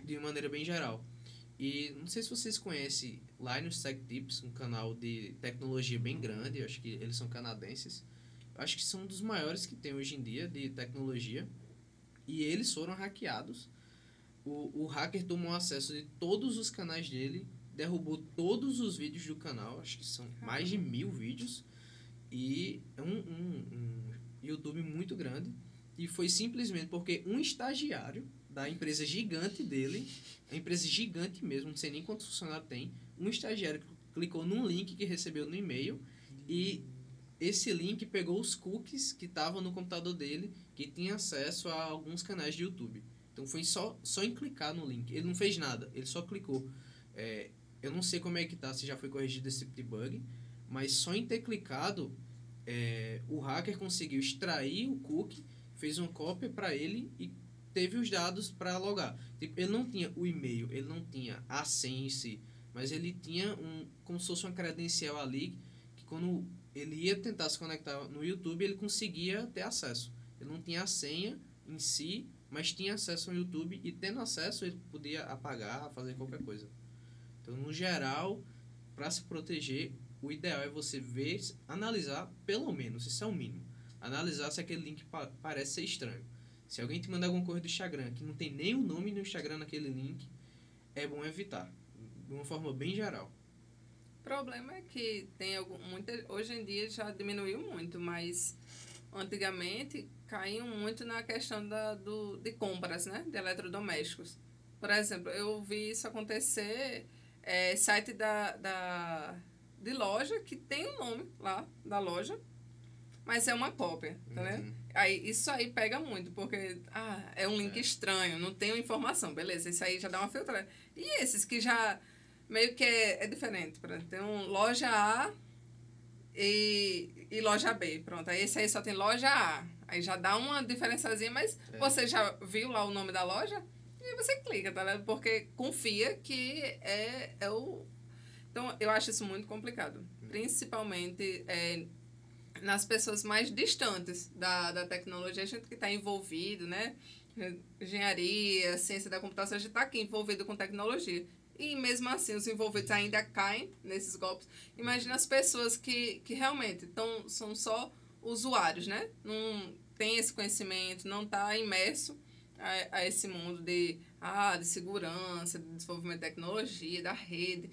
de maneira bem geral. E não sei se vocês conhecem Linus Tech Tips, um canal de tecnologia bem grande, eu acho que eles são canadenses. Eu acho que são um dos maiores que tem hoje em dia de tecnologia. E eles foram hackeados. O hacker tomou acesso de todos os canais dele, derrubou todos os vídeos do canal, acho que são mais de 1000 vídeos. E é um YouTube muito grande. E foi simplesmente porque um estagiário da empresa gigante dele, a empresa gigante mesmo, não sei nem quantos funcionários tem, um estagiário clicou num link que recebeu no e-mail e esse link pegou os cookies que estavam no computador dele, que tinha acesso a alguns canais de YouTube. Então foi só em clicar no link. Ele não fez nada, ele só clicou. Eu não sei como é que tá, se já foi corrigido esse tipo de bug, mas só em ter clicado, o hacker conseguiu extrair o cookie, fez uma cópia para ele e teve os dados para logar. Tipo, ele não tinha o e-mail, ele não tinha a senha em si, mas ele tinha como se fosse uma credencial ali, que quando ele ia tentar se conectar no YouTube, ele conseguia ter acesso. Ele não tinha a senha em si, mas tinha acesso ao YouTube e tendo acesso ele podia apagar, fazer qualquer coisa. Então, no geral, para se proteger, o ideal é você ver, analisar, pelo menos, isso é o mínimo. Analisar se aquele link parece ser estranho. Se alguém te mandar alguma coisa do Instagram que não tem nem o nome do Instagram naquele link, é bom evitar. De uma forma bem geral. O problema é que tem hoje em dia já diminuiu muito, mas antigamente caíam muito na questão de compras, né? De eletrodomésticos. Por exemplo, eu vi isso acontecer, site de loja que tem o nome lá da loja, mas é uma cópia, tá vendo? Isso aí pega muito, porque é um link estranho, não tem informação, beleza, isso aí já dá uma filtrada. E esses que já meio que é diferente, por exemplo, tem loja A e loja B, pronto, aí esse aí só tem loja A, aí já dá uma diferençazinha, mas você já viu lá o nome da loja? E aí você clica, tá vendo? Porque confia que é o... Então, eu acho isso muito complicado, principalmente nas pessoas mais distantes da tecnologia, a gente que está envolvido, né? Engenharia, ciência da computação, a gente está aqui envolvido com tecnologia. E mesmo assim, os envolvidos ainda caem nesses golpes. Imagina as pessoas que realmente são só usuários, né? Não tem esse conhecimento, não está imerso a esse mundo de segurança, de desenvolvimento de tecnologia, da rede.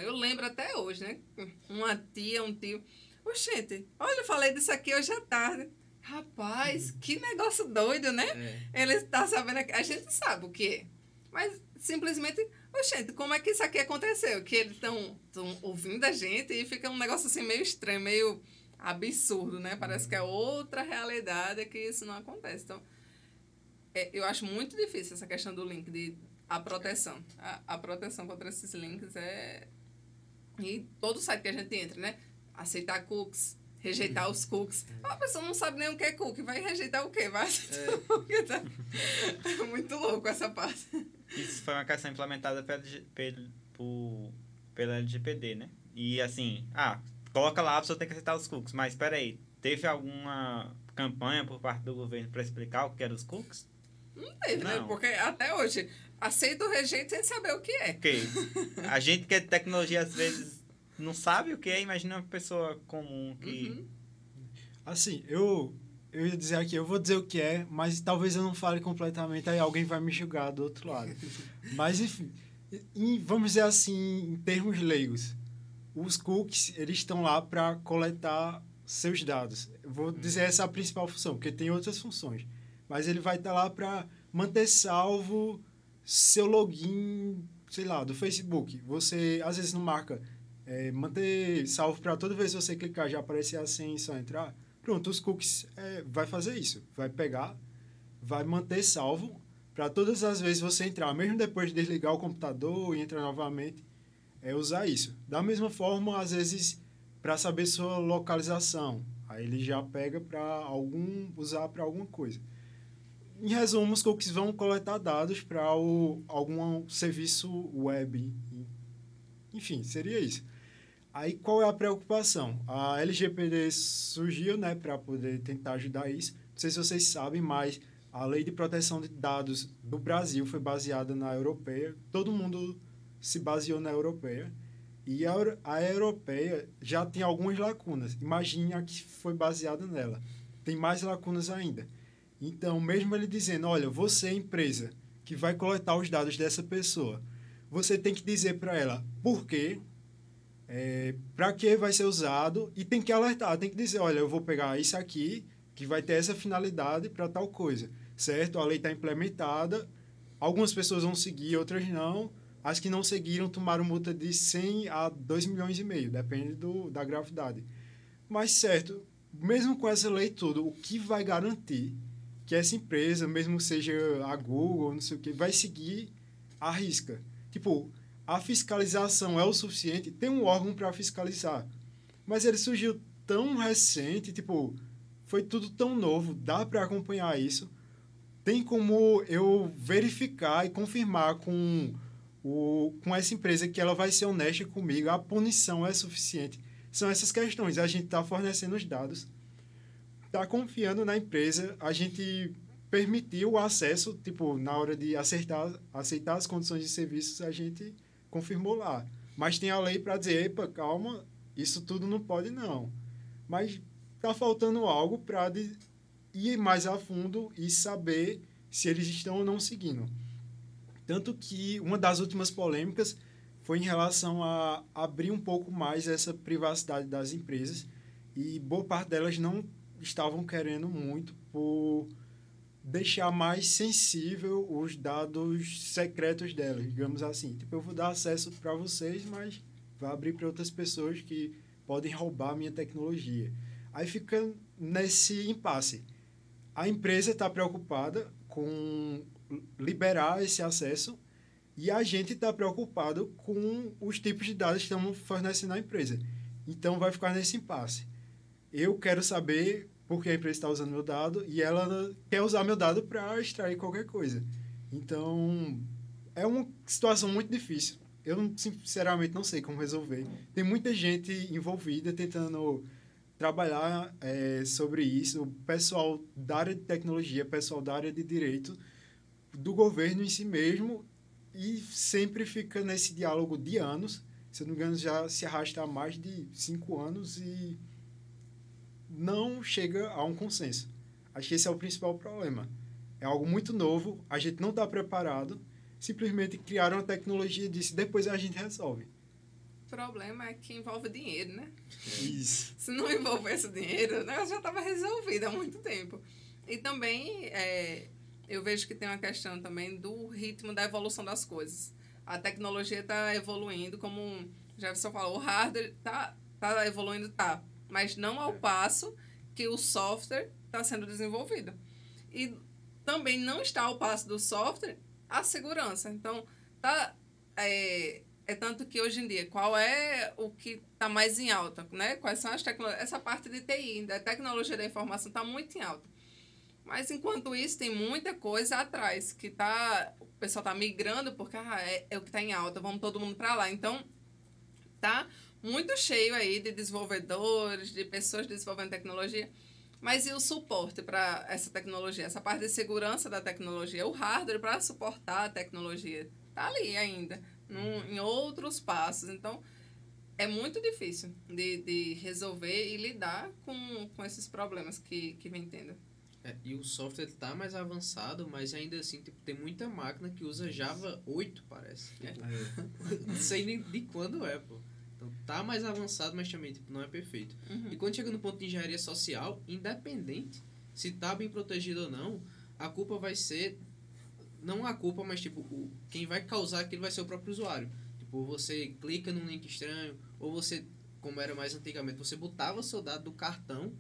Eu lembro até hoje, né? Uma tia, um tio... Oxente, olha, eu falei disso aqui hoje à tarde. Rapaz, que negócio doido, né? Ele está sabendo... A gente sabe o que é. Mas, simplesmente... Oxente, como é que isso aqui aconteceu? Que eles estão ouvindo a gente e fica um negócio assim meio estranho, meio absurdo, né? Parece que é outra realidade que isso não acontece. Então, eu acho muito difícil essa questão do link, a proteção. A proteção contra esses links E todo site que a gente entra, né? Aceitar cookies, rejeitar os cookies. A pessoa não sabe nem o que é cookie, vai rejeitar o quê? Vai aceitar o cookie, tá? É muito louco essa parte. Isso foi uma questão implementada pela LGPD, né? E assim, coloca lá, a pessoa tem que aceitar os cookies. Mas espera aí, teve alguma campanha por parte do governo para explicar o que eram os cookies? Não teve, né? Porque até hoje, aceita ou rejeita sem saber o que é. Ok. A gente que é de tecnologia, às vezes, não sabe o que é. Imagina uma pessoa comum que... Assim, eu ia dizer aqui, eu vou dizer o que é, mas talvez eu não fale completamente, aí alguém vai me julgar do outro lado. Mas, enfim, vamos dizer assim, em termos leigos, os cookies, eles estão lá para coletar seus dados. Eu vou dizer essa é a principal função, porque tem outras funções. Mas ele vai estar lá para manter salvo seu login, sei lá, do Facebook. Você, às vezes, não marca manter salvo para toda vez que você clicar já aparecer a senha e só entrar. Pronto, os cookies vai fazer isso. Vai pegar, vai manter salvo para todas as vezes você entrar, mesmo depois de desligar o computador e entrar novamente, usar isso. Da mesma forma, às vezes, para saber sua localização. Aí ele já pega para usar para alguma coisa. Em resumo, os cookies vão coletar dados para algum serviço web. Enfim, seria isso. Aí, qual é a preocupação? A LGPD surgiu, né, para poder tentar ajudar isso. Não sei se vocês sabem, mas a Lei de Proteção de Dados do Brasil foi baseada na europeia. Todo mundo se baseou na europeia. E a europeia já tem algumas lacunas. Imagine a que foi baseada nela. Tem mais lacunas ainda. Então, mesmo ele dizendo, olha, você é a empresa que vai coletar os dados dessa pessoa, você tem que dizer para ela por quê, para que vai ser usado, e tem que alertar, tem que dizer, olha, eu vou pegar isso aqui, que vai ter essa finalidade para tal coisa, certo? A lei está implementada, algumas pessoas vão seguir, outras não. As que não seguiram tomaram multa de 100 a 2 milhões e meio, depende da gravidade. Mas, certo, mesmo com essa lei tudo, o que vai garantir que essa empresa, mesmo seja a Google, não sei o que, vai seguir a risca? Tipo, a fiscalização é o suficiente? Tem um órgão para fiscalizar. Mas ele surgiu tão recente, tipo, foi tudo tão novo, dá para acompanhar isso. Tem como eu verificar e confirmar com essa empresa que ela vai ser honesta comigo, a punição é suficiente. São essas questões. A gente está fornecendo os dados, está confiando na empresa, a gente permitiu o acesso, tipo, na hora de aceitar as condições de serviços, a gente confirmou lá. Mas tem a lei para dizer, epa, calma, isso tudo não pode não. Mas está faltando algo para ir mais a fundo e saber se eles estão ou não seguindo. Tanto que uma das últimas polêmicas foi em relação a abrir um pouco mais essa privacidade das empresas, e boa parte delas não estavam querendo muito por deixar mais sensível os dados secretos delas, digamos assim. Tipo, eu vou dar acesso para vocês, mas vai abrir para outras pessoas que podem roubar a minha tecnologia. Aí fica nesse impasse. A empresa está preocupada com liberar esse acesso e a gente está preocupado com os tipos de dados que estamos fornecendo à empresa. Então, vai ficar nesse impasse. Eu quero saber por que a empresa está usando meu dado e ela quer usar meu dado para extrair qualquer coisa. Então, é uma situação muito difícil. Eu, sinceramente, não sei como resolver. Tem muita gente envolvida tentando trabalhar sobre isso. O pessoal da área de tecnologia, pessoal da área de direito, do governo em si mesmo, e sempre fica nesse diálogo de anos. Se eu não me engano, já se arrasta há mais de 5 anos e não chega a um consenso. Acho que esse é o principal problema. É algo muito novo, a gente não está preparado, simplesmente criaram a tecnologia e disse, depois a gente resolve. O problema é que envolve dinheiro, né? Isso. Se não envolvesse dinheiro, o negócio já estava resolvido há muito tempo. E também, eu vejo que tem uma questão também do ritmo da evolução das coisas. A tecnologia está evoluindo, como o Jefferson falou, o hardware está evoluindo, mas não ao passo que o software está sendo desenvolvido. E também não está ao passo do software a segurança. Então, é tanto que hoje em dia, qual é o que está mais em alta, né? Quais são as tecnologias? Essa parte de TI, da tecnologia da informação, está muito em alta. Mas, enquanto isso, tem muita coisa atrás, que o pessoal está migrando porque é o que está em alta, vamos todo mundo para lá. Então, tá muito cheio aí de desenvolvedores, de pessoas desenvolvendo tecnologia. Mas e o suporte para essa tecnologia? Essa parte de segurança da tecnologia, o hardware para suportar a tecnologia, está ali ainda, em outros passos. Então, é muito difícil de resolver e lidar com esses problemas que vem tendo. E o software está mais avançado, mas ainda assim tem muita máquina que usa Java 8, parece. Não sei nem de quando é, pô. Então tá mais avançado, mas também não é perfeito. Uhum. E quando chega no ponto de engenharia social, independente se tá bem protegido ou não, a culpa vai ser... Não a culpa, mas quem vai causar aquilo vai ser o próprio usuário. Tipo, você clica num link estranho, ou você, como era mais antigamente, você botava seu dado do cartão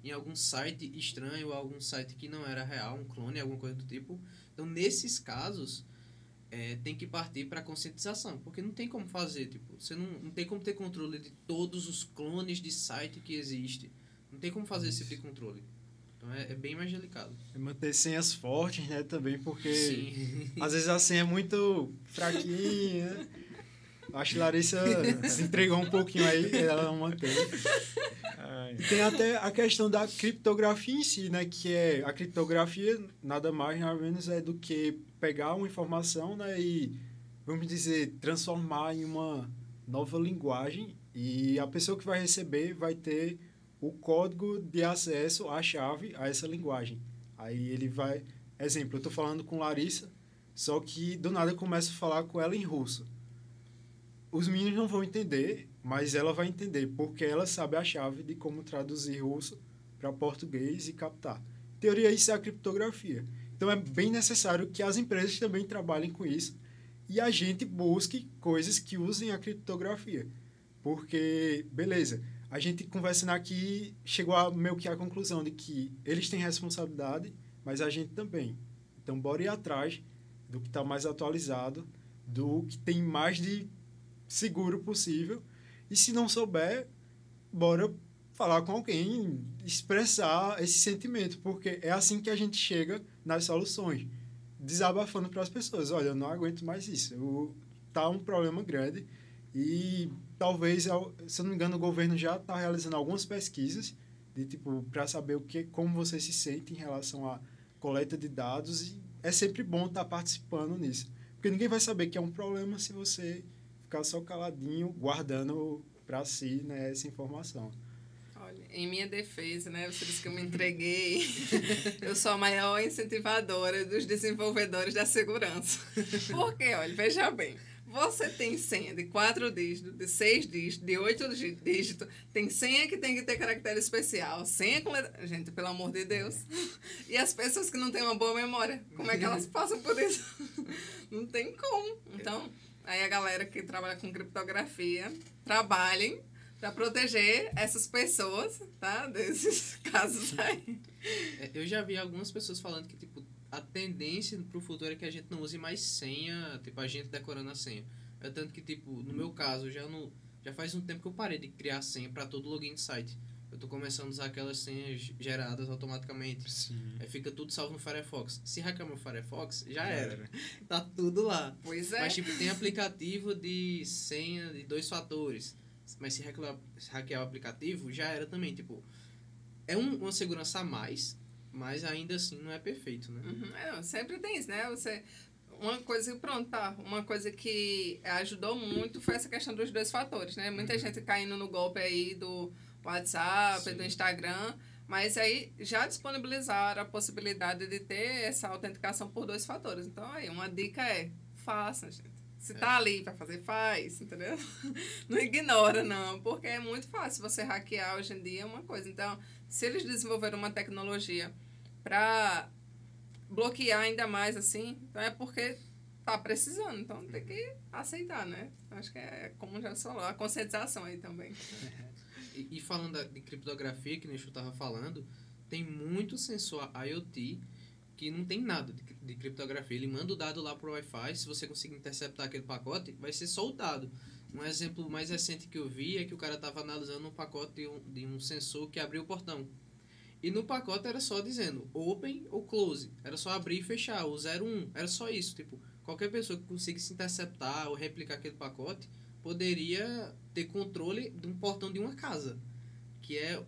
em algum site estranho, ou algum site que não era real, um clone, alguma coisa do tipo. Então, nesses casos, tem que partir para a conscientização, porque não tem como fazer, você não tem como ter controle de todos os clones de site que existe. Não tem como fazer esse tipo de controle. Então, é bem mais delicado. Manter senhas fortes, né, também, porque Sim. às vezes a senha é muito fraquinha, Acho que Larissa se entregou um pouquinho aí, ela não mantém. Tem até a questão da criptografia em si, né? Que é a criptografia nada mais, nada menos é do que pegar uma informação, né? E, vamos dizer, transformar em uma nova linguagem e a pessoa que vai receber vai ter o código de acesso à chave a essa linguagem. Aí ele vai... Exemplo, eu estou falando com Larissa, só que do nada eu começo a falar com ela em russo. Os meninos não vão entender, mas ela vai entender, porque ela sabe a chave de como traduzir russo para português e captar. Em teoria, isso é a criptografia. Então, é bem necessário que as empresas também trabalhem com isso e a gente busque coisas que usem a criptografia. Porque, beleza, a gente conversando aqui chegou a meio que à conclusão de que eles têm responsabilidade, mas a gente também. Então, bora ir atrás do que está mais atualizado, do que tem mais de seguro possível. E se não souber, bora falar com alguém, expressar esse sentimento, porque é assim que a gente chega nas soluções, desabafando para as pessoas. Olha, eu não aguento mais isso. Tá um problema grande e talvez, se eu não me engano, o governo já está realizando algumas pesquisas de tipo para saber como você se sente em relação à coleta de dados e é sempre bom estar participando nisso, porque ninguém vai saber que é um problema se você ficar só caladinho, guardando para si, né, essa informação. Olha, em minha defesa, né, você disse que eu me entreguei, eu sou a maior incentivadora dos desenvolvedores da segurança. Porque, olha, veja bem, você tem senha de 4 dígitos, de 6 dígitos, de 8 dígitos, tem senha que tem que ter caractere especial, senha com letra... Gente, pelo amor de Deus. E as pessoas que não têm uma boa memória, como é que elas passam por isso? Não tem como. Então, aí a galera que trabalha com criptografia, trabalhem para proteger essas pessoas, tá? Desses casos aí. Eu já vi algumas pessoas falando que, tipo, a tendência pro futuro é que a gente não use mais senha, tipo, a gente decorando a senha. É tanto que, tipo, no meu caso, já faz um tempo que eu parei de criar senha para todo login de site. Eu tô começando a usar aquelas senhas geradas automaticamente. Sim. Aí fica tudo salvo no Firefox. Se hackear meu Firefox, já era. Tá tudo lá. Pois é. Mas, tipo, tem aplicativo de senha de 2 fatores. Mas se hackear o aplicativo, já era também. Tipo, é uma segurança a mais, mas ainda assim não é perfeito, né? Uhum. Sempre tem isso, né? Uma coisa, pronto, tá. Uma coisa que ajudou muito foi essa questão dos 2 fatores, né? Muita gente caindo no golpe aí do WhatsApp, Sim. do Instagram, mas aí já disponibilizaram a possibilidade de ter essa autenticação por 2 fatores. Então, aí, uma dica é, faça, gente. Se tá ali para fazer, faz, entendeu? Não ignora, não, porque é muito fácil você hackear hoje em dia uma coisa. Então, se eles desenvolveram uma tecnologia para bloquear ainda mais, assim, então é porque tá precisando, então tem que aceitar, né? Acho que é, como já falou, a conscientização aí também. E falando de criptografia, que o Nishu estava falando, tem muito sensor IoT que não tem nada de criptografia. Ele manda o dado lá pro Wi-Fi, se você conseguir interceptar aquele pacote, vai ser só o dado. Um exemplo mais recente que eu vi é que o cara estava analisando um pacote de um sensor que abriu o portão. E no pacote era só dizendo open ou close. Era só abrir e fechar, o 01. Era só isso. Tipo, qualquer pessoa que conseguisse interceptar ou replicar aquele pacote poderia ter controle de um portão de uma casa, que é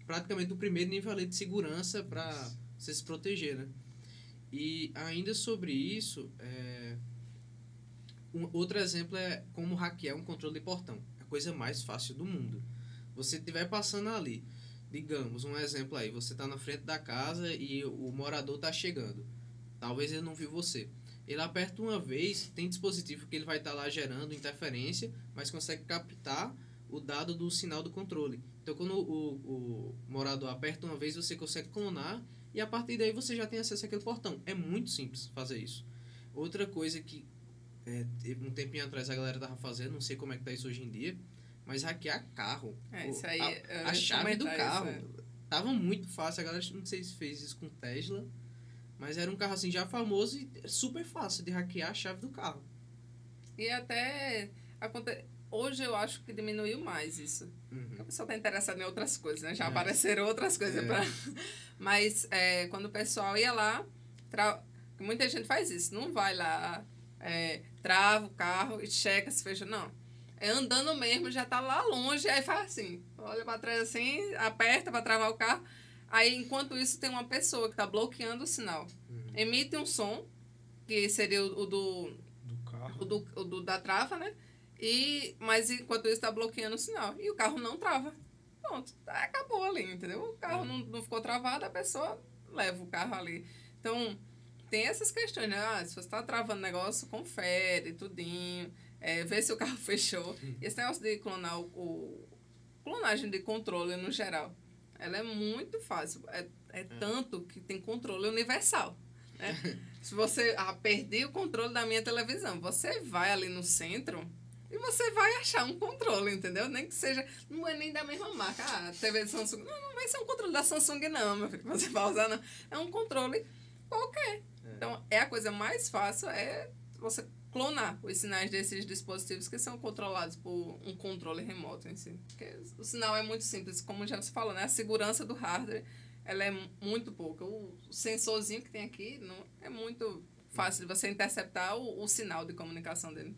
praticamente o primeiro nível ali de segurança para você se proteger, né? E ainda sobre isso, outro exemplo é como hackear um controle de portão. É a coisa mais fácil do mundo. Você estiver passando ali, digamos, um exemplo aí, você está na frente da casa e o morador está chegando. Talvez ele não viu você. Ele aperta uma vez, tem dispositivo que ele vai estar lá gerando interferência, mas consegue captar o dado do sinal do controle. Então, quando o morador aperta uma vez, você consegue clonar e a partir daí você já tem acesso àquele portão. É muito simples fazer isso. Outra coisa que um tempinho atrás a galera tava fazendo, não sei como é que tá isso hoje em dia, mas hackear carro. Isso aí, a chave do carro. Isso, Tava muito fácil. A galera não sei se fez isso com Tesla, mas era um carro assim já famoso e super fácil de hackear a chave do carro. E até hoje eu acho que diminuiu mais isso. Porque a pessoa está interessada em outras coisas, né? Já apareceram outras coisas. Mas quando o pessoal ia lá, muita gente faz isso, não vai lá trava o carro e checa se fecha. Não. É andando mesmo, já tá lá longe, aí faz assim, olha para trás assim, aperta para travar o carro. Aí, enquanto isso, tem uma pessoa que tá bloqueando o sinal. Emite um som, que seria o do carro. Da trava, né? Mas enquanto isso, tá bloqueando o sinal. E o carro não trava. Pronto, acabou ali, entendeu? O carro não ficou travado, a pessoa leva o carro ali. Então, tem essas questões, né? Ah, se você tá travando negócio, confere, tudinho. Vê se o carro fechou. Esse negócio de clonar clonagem de controle no geral, ela é muito fácil. Tanto que tem controle universal. Né? Se você perder o controle da minha televisão, você vai ali no centro e você vai achar um controle, entendeu? Nem que seja, não é nem da mesma marca. A TV de Samsung, não vai ser um controle da Samsung não, meu filho, que você vai usar não. É um controle qualquer. Então, a coisa mais fácil é você clonar os sinais desses dispositivos que são controlados por um controle remoto em si. Porque o sinal é muito simples, como já se falou, né? A segurança do hardware, ela é muito pouca. O sensorzinho que tem aqui não é muito fácil de você interceptar o sinal de comunicação dele.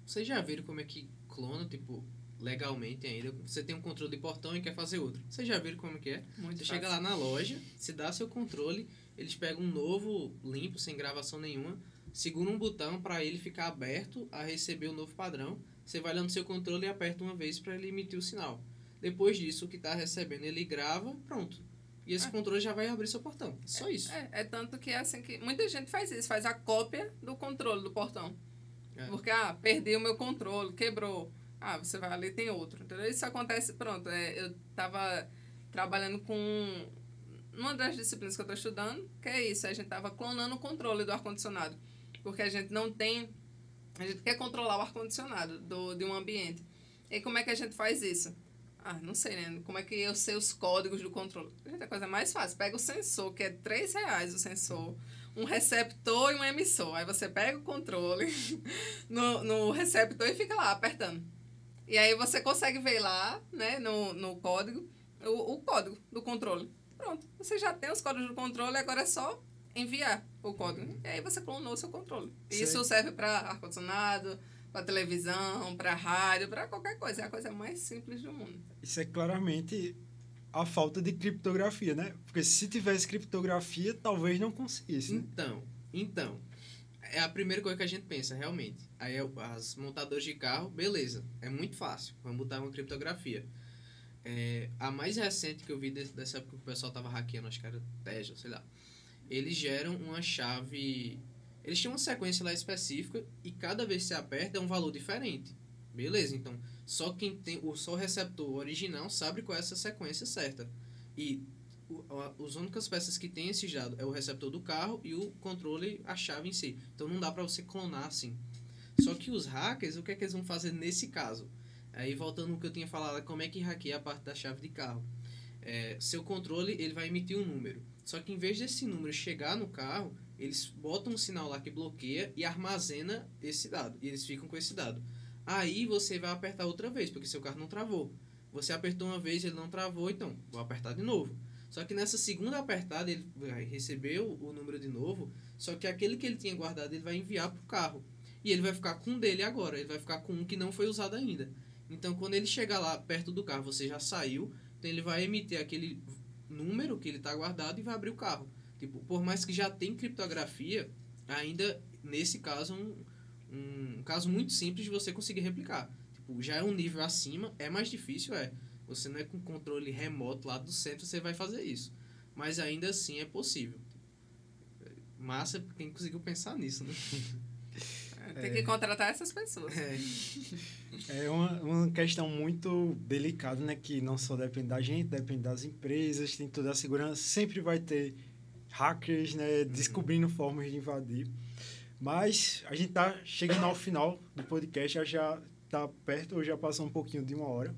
Vocês já viram como é que clona, tipo, legalmente ainda? Você tem um controle de portão e quer fazer outro. Vocês já viram como é que é? Muito você fácil. Chega lá na loja, se dá seu controle, eles pegam um novo, limpo, sem gravação nenhuma, segura um botão para ele ficar aberto a receber o novo padrão. Você vai lá no seu controle e aperta uma vez para ele emitir o sinal. Depois disso, o que está recebendo, ele grava, pronto. E esse controle já vai abrir seu portão. Só isso. Tanto que é assim que muita gente faz isso, faz a cópia do controle do portão. Porque, perdi o meu controle, quebrou. Você vai ali e tem outro. Entendeu? Isso acontece, pronto. Eu estava trabalhando com uma das disciplinas que eu estou estudando, que é isso. A gente estava clonando o controle do ar-condicionado. Porque a gente não tem... A gente quer controlar o ar-condicionado de um ambiente. E como é que a gente faz isso? Não sei, né? Como é que eu sei os códigos do controle? Gente, a coisa mais fácil. Pega o sensor, que é R$3 o sensor, um receptor e um emissor. Aí você pega o controle no receptor e fica lá apertando. E aí você consegue ver lá, né, no código, o código do controle. Pronto. Você já tem os códigos do controle, agora é só enviar o código. E aí você clonou o seu controle. Isso serve para ar-condicionado, para televisão, para rádio, para qualquer coisa. É a coisa mais simples do mundo. Isso é claramente a falta de criptografia, né? Porque se tivesse criptografia, talvez não conseguisse. Né? Então, é a primeira coisa que a gente pensa, realmente. Aí as montadoras de carro, beleza, é muito fácil, vamos botar uma criptografia. A mais recente que eu vi dessa época que o pessoal tava hackeando, acho que era Tesla, sei lá. Eles geram uma chave... Eles têm uma sequência lá específica e cada vez que você aperta é um valor diferente. Beleza, então só quem tem só o receptor original sabe qual é essa sequência certa. E as únicas peças que tem esse dado é o receptor do carro e o controle, a chave em si. Então não dá para você clonar assim. Só que os hackers, o que é que eles vão fazer nesse caso? Aí voltando ao que eu tinha falado, como é que hackeia a parte da chave de carro? Seu controle ele vai emitir um número. Só que em vez desse número chegar no carro, eles botam um sinal lá que bloqueia e armazena esse dado. E eles ficam com esse dado. Aí você vai apertar outra vez, porque seu carro não travou. Você apertou uma vez, ele não travou, então vou apertar de novo. Só que nessa segunda apertada, ele vai receber o número de novo, só que aquele que ele tinha guardado, ele vai enviar para o carro. E ele vai ficar com um dele agora, ele vai ficar com um que não foi usado ainda. Então, quando ele chegar lá perto do carro, você já saiu, então ele vai emitir aquele número que ele está guardado e vai abrir o carro. Tipo, por mais que já tem criptografia, ainda, nesse caso, um caso muito simples de você conseguir replicar. Tipo, já é um nível acima, é mais difícil, Você não é com controle remoto lá do centro, você vai fazer isso. Mas ainda assim é possível. Massa quem conseguiu pensar nisso, né? Tem que contratar essas pessoas. É uma questão muito delicada, né? Que não só depende da gente, depende das empresas, tem toda a segurança. Sempre vai ter hackers, né? Descobrindo formas de invadir. Mas a gente tá chegando ao final do podcast, já tá perto, ou já passou um pouquinho de 1 hora.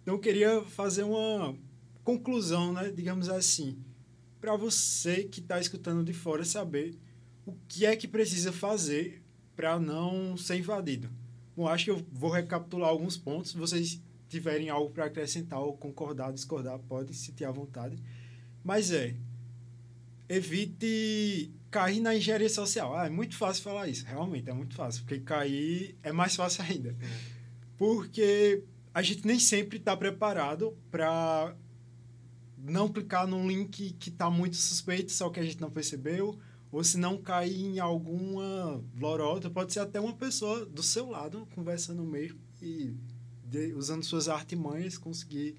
Então, eu queria fazer uma conclusão, né? Digamos assim, para você que está escutando de fora saber o que é que precisa fazer para não ser invadido. Bom, acho que eu vou recapitular alguns pontos. Se vocês tiverem algo para acrescentar ou concordar, discordar, pode se sentir à vontade. Mas evite cair na engenharia social. É muito fácil falar isso. Realmente, é muito fácil. Porque cair é mais fácil ainda. Porque a gente nem sempre está preparado para não clicar num link que está muito suspeito, só que a gente não percebeu, ou se não cair em alguma lorota, pode ser até uma pessoa do seu lado, conversando mesmo, e usando suas artimanhas, conseguir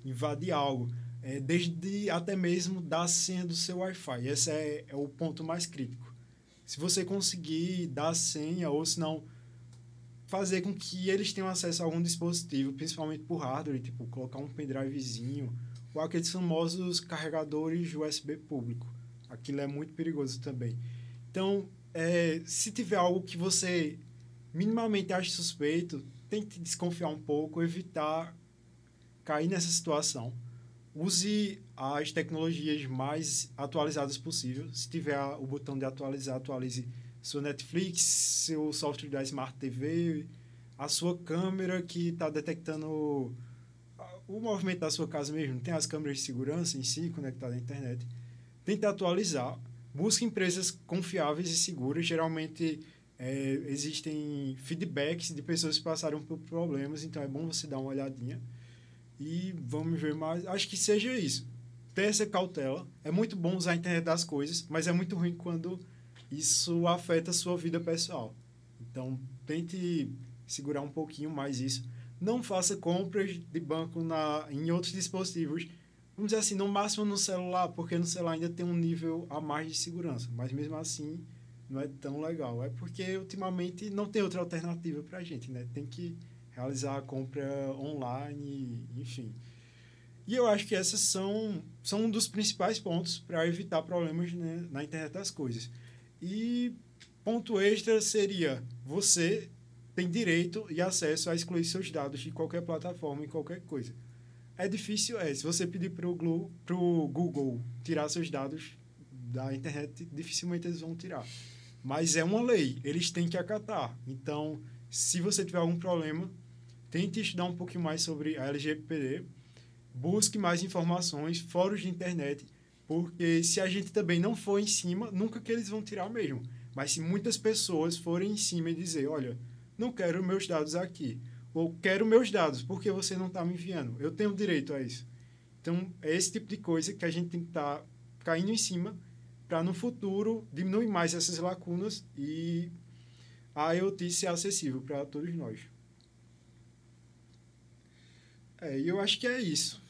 invadir algo. Desde até mesmo dar a senha do seu Wi-Fi. Esse é o ponto mais crítico. Se você conseguir dar a senha, ou se não fazer com que eles tenham acesso a algum dispositivo, principalmente por hardware, tipo colocar um pendrivezinho, ou aqueles famosos carregadores USB público. Aquilo é muito perigoso também. Então, se tiver algo que você minimamente acha suspeito, tente desconfiar um pouco, evitar cair nessa situação. Use as tecnologias mais atualizadas possível. Se tiver o botão de atualizar, atualize sua Netflix, seu software da Smart TV, a sua câmera que está detectando o movimento da sua casa mesmo. Tem as câmeras de segurança em si, conectadas à internet. Tente atualizar. Busque empresas confiáveis e seguras. Geralmente, existem feedbacks de pessoas que passaram por problemas, então é bom você dar uma olhadinha. E vamos ver mais. Acho que seja isso. Ter essa cautela. É muito bom usar a internet das coisas, mas é muito ruim quando isso afeta a sua vida pessoal. Então, tente segurar um pouquinho mais isso. Não faça compras de banco em outros dispositivos. Vamos dizer assim, no máximo no celular, porque no celular ainda tem um nível a mais de segurança. Mas mesmo assim, não é tão legal. É porque, ultimamente, não tem outra alternativa para a gente, né? Tem que realizar a compra online, enfim. E eu acho que esses são um dos principais pontos para evitar problemas, né, na internet das coisas. E ponto extra seria: você tem direito e acesso a excluir seus dados de qualquer plataforma e qualquer coisa. É difícil, se você pedir para o Google tirar seus dados da internet, dificilmente eles vão tirar. Mas é uma lei, eles têm que acatar. Então, se você tiver algum problema, tente estudar um pouquinho mais sobre a LGPD, busque mais informações, fóruns de internet, porque se a gente também não for em cima, nunca que eles vão tirar mesmo. Mas se muitas pessoas forem em cima e dizer, olha, não quero meus dados aqui, ou quero meus dados, porque você não está me enviando, eu tenho direito a isso. Então, é esse tipo de coisa que a gente tem que estar caindo em cima para, no futuro, diminuir mais essas lacunas e a IoT ser acessível para todos nós. E eu acho que é isso.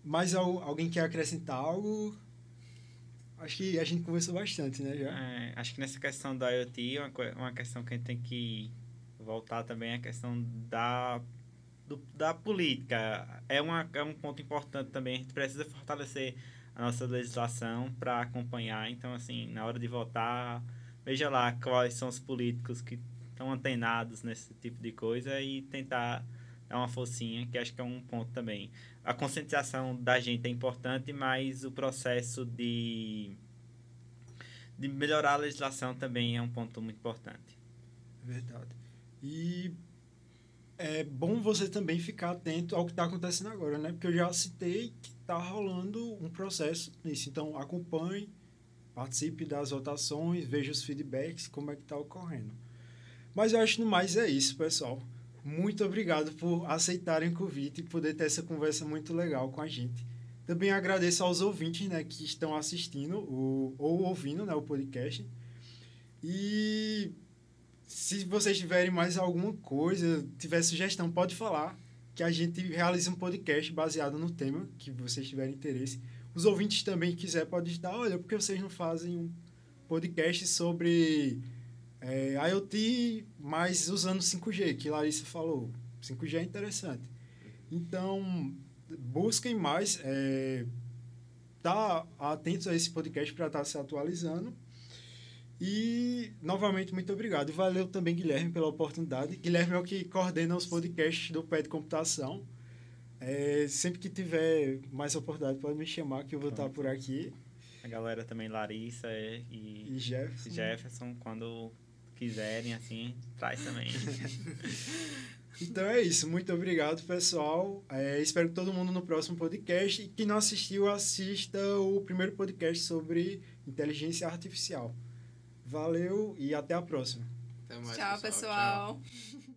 Mais alguém quer acrescentar algo? Acho que a gente conversou bastante, né, já? Acho que nessa questão da IoT, uma questão que a gente tem que voltar também é a questão da política. É um ponto importante também. A gente precisa fortalecer a nossa legislação para acompanhar. Então, assim, na hora de votar, veja lá quais são os políticos que estão antenados nesse tipo de coisa e tentar dar uma forcinha, que acho que é um ponto também. A conscientização da gente é importante, mas o processo de melhorar a legislação também é um ponto muito importante. Verdade. E é bom você também ficar atento ao que está acontecendo agora, né? Porque eu já citei que está rolando um processo nisso. Então, acompanhe, participe das votações, veja os feedbacks, como é que está ocorrendo. Mas eu acho que no mais é isso, pessoal. Muito obrigado por aceitarem o convite e poder ter essa conversa muito legal com a gente. Também agradeço aos ouvintes, né, que estão assistindo ou ouvindo, né, o podcast. E se vocês tiverem mais alguma coisa, tiver sugestão, pode falar, que a gente realiza um podcast baseado no tema que vocês tiverem interesse. Os ouvintes também, que quiser, podem estar, olha, por que vocês não fazem um podcast sobre IoT, mas usando 5G, que Larissa falou. 5G é interessante. Então, busquem mais, tá atentos a esse podcast para estar se atualizando. E, novamente, muito obrigado. E valeu também, Guilherme, pela oportunidade. Guilherme é o que coordena os podcasts do Pé de Computação. Sempre que tiver mais oportunidade, pode me chamar, que eu vou estar por aqui. A galera também, Larissa e Jefferson, quando quiserem, assim, traz também. Então é isso. Muito obrigado, pessoal. Espero que todo mundo no próximo podcast. E quem não assistiu, assista o primeiro podcast sobre inteligência artificial. Valeu e até a próxima. Até mais, Tchau, pessoal. pessoal.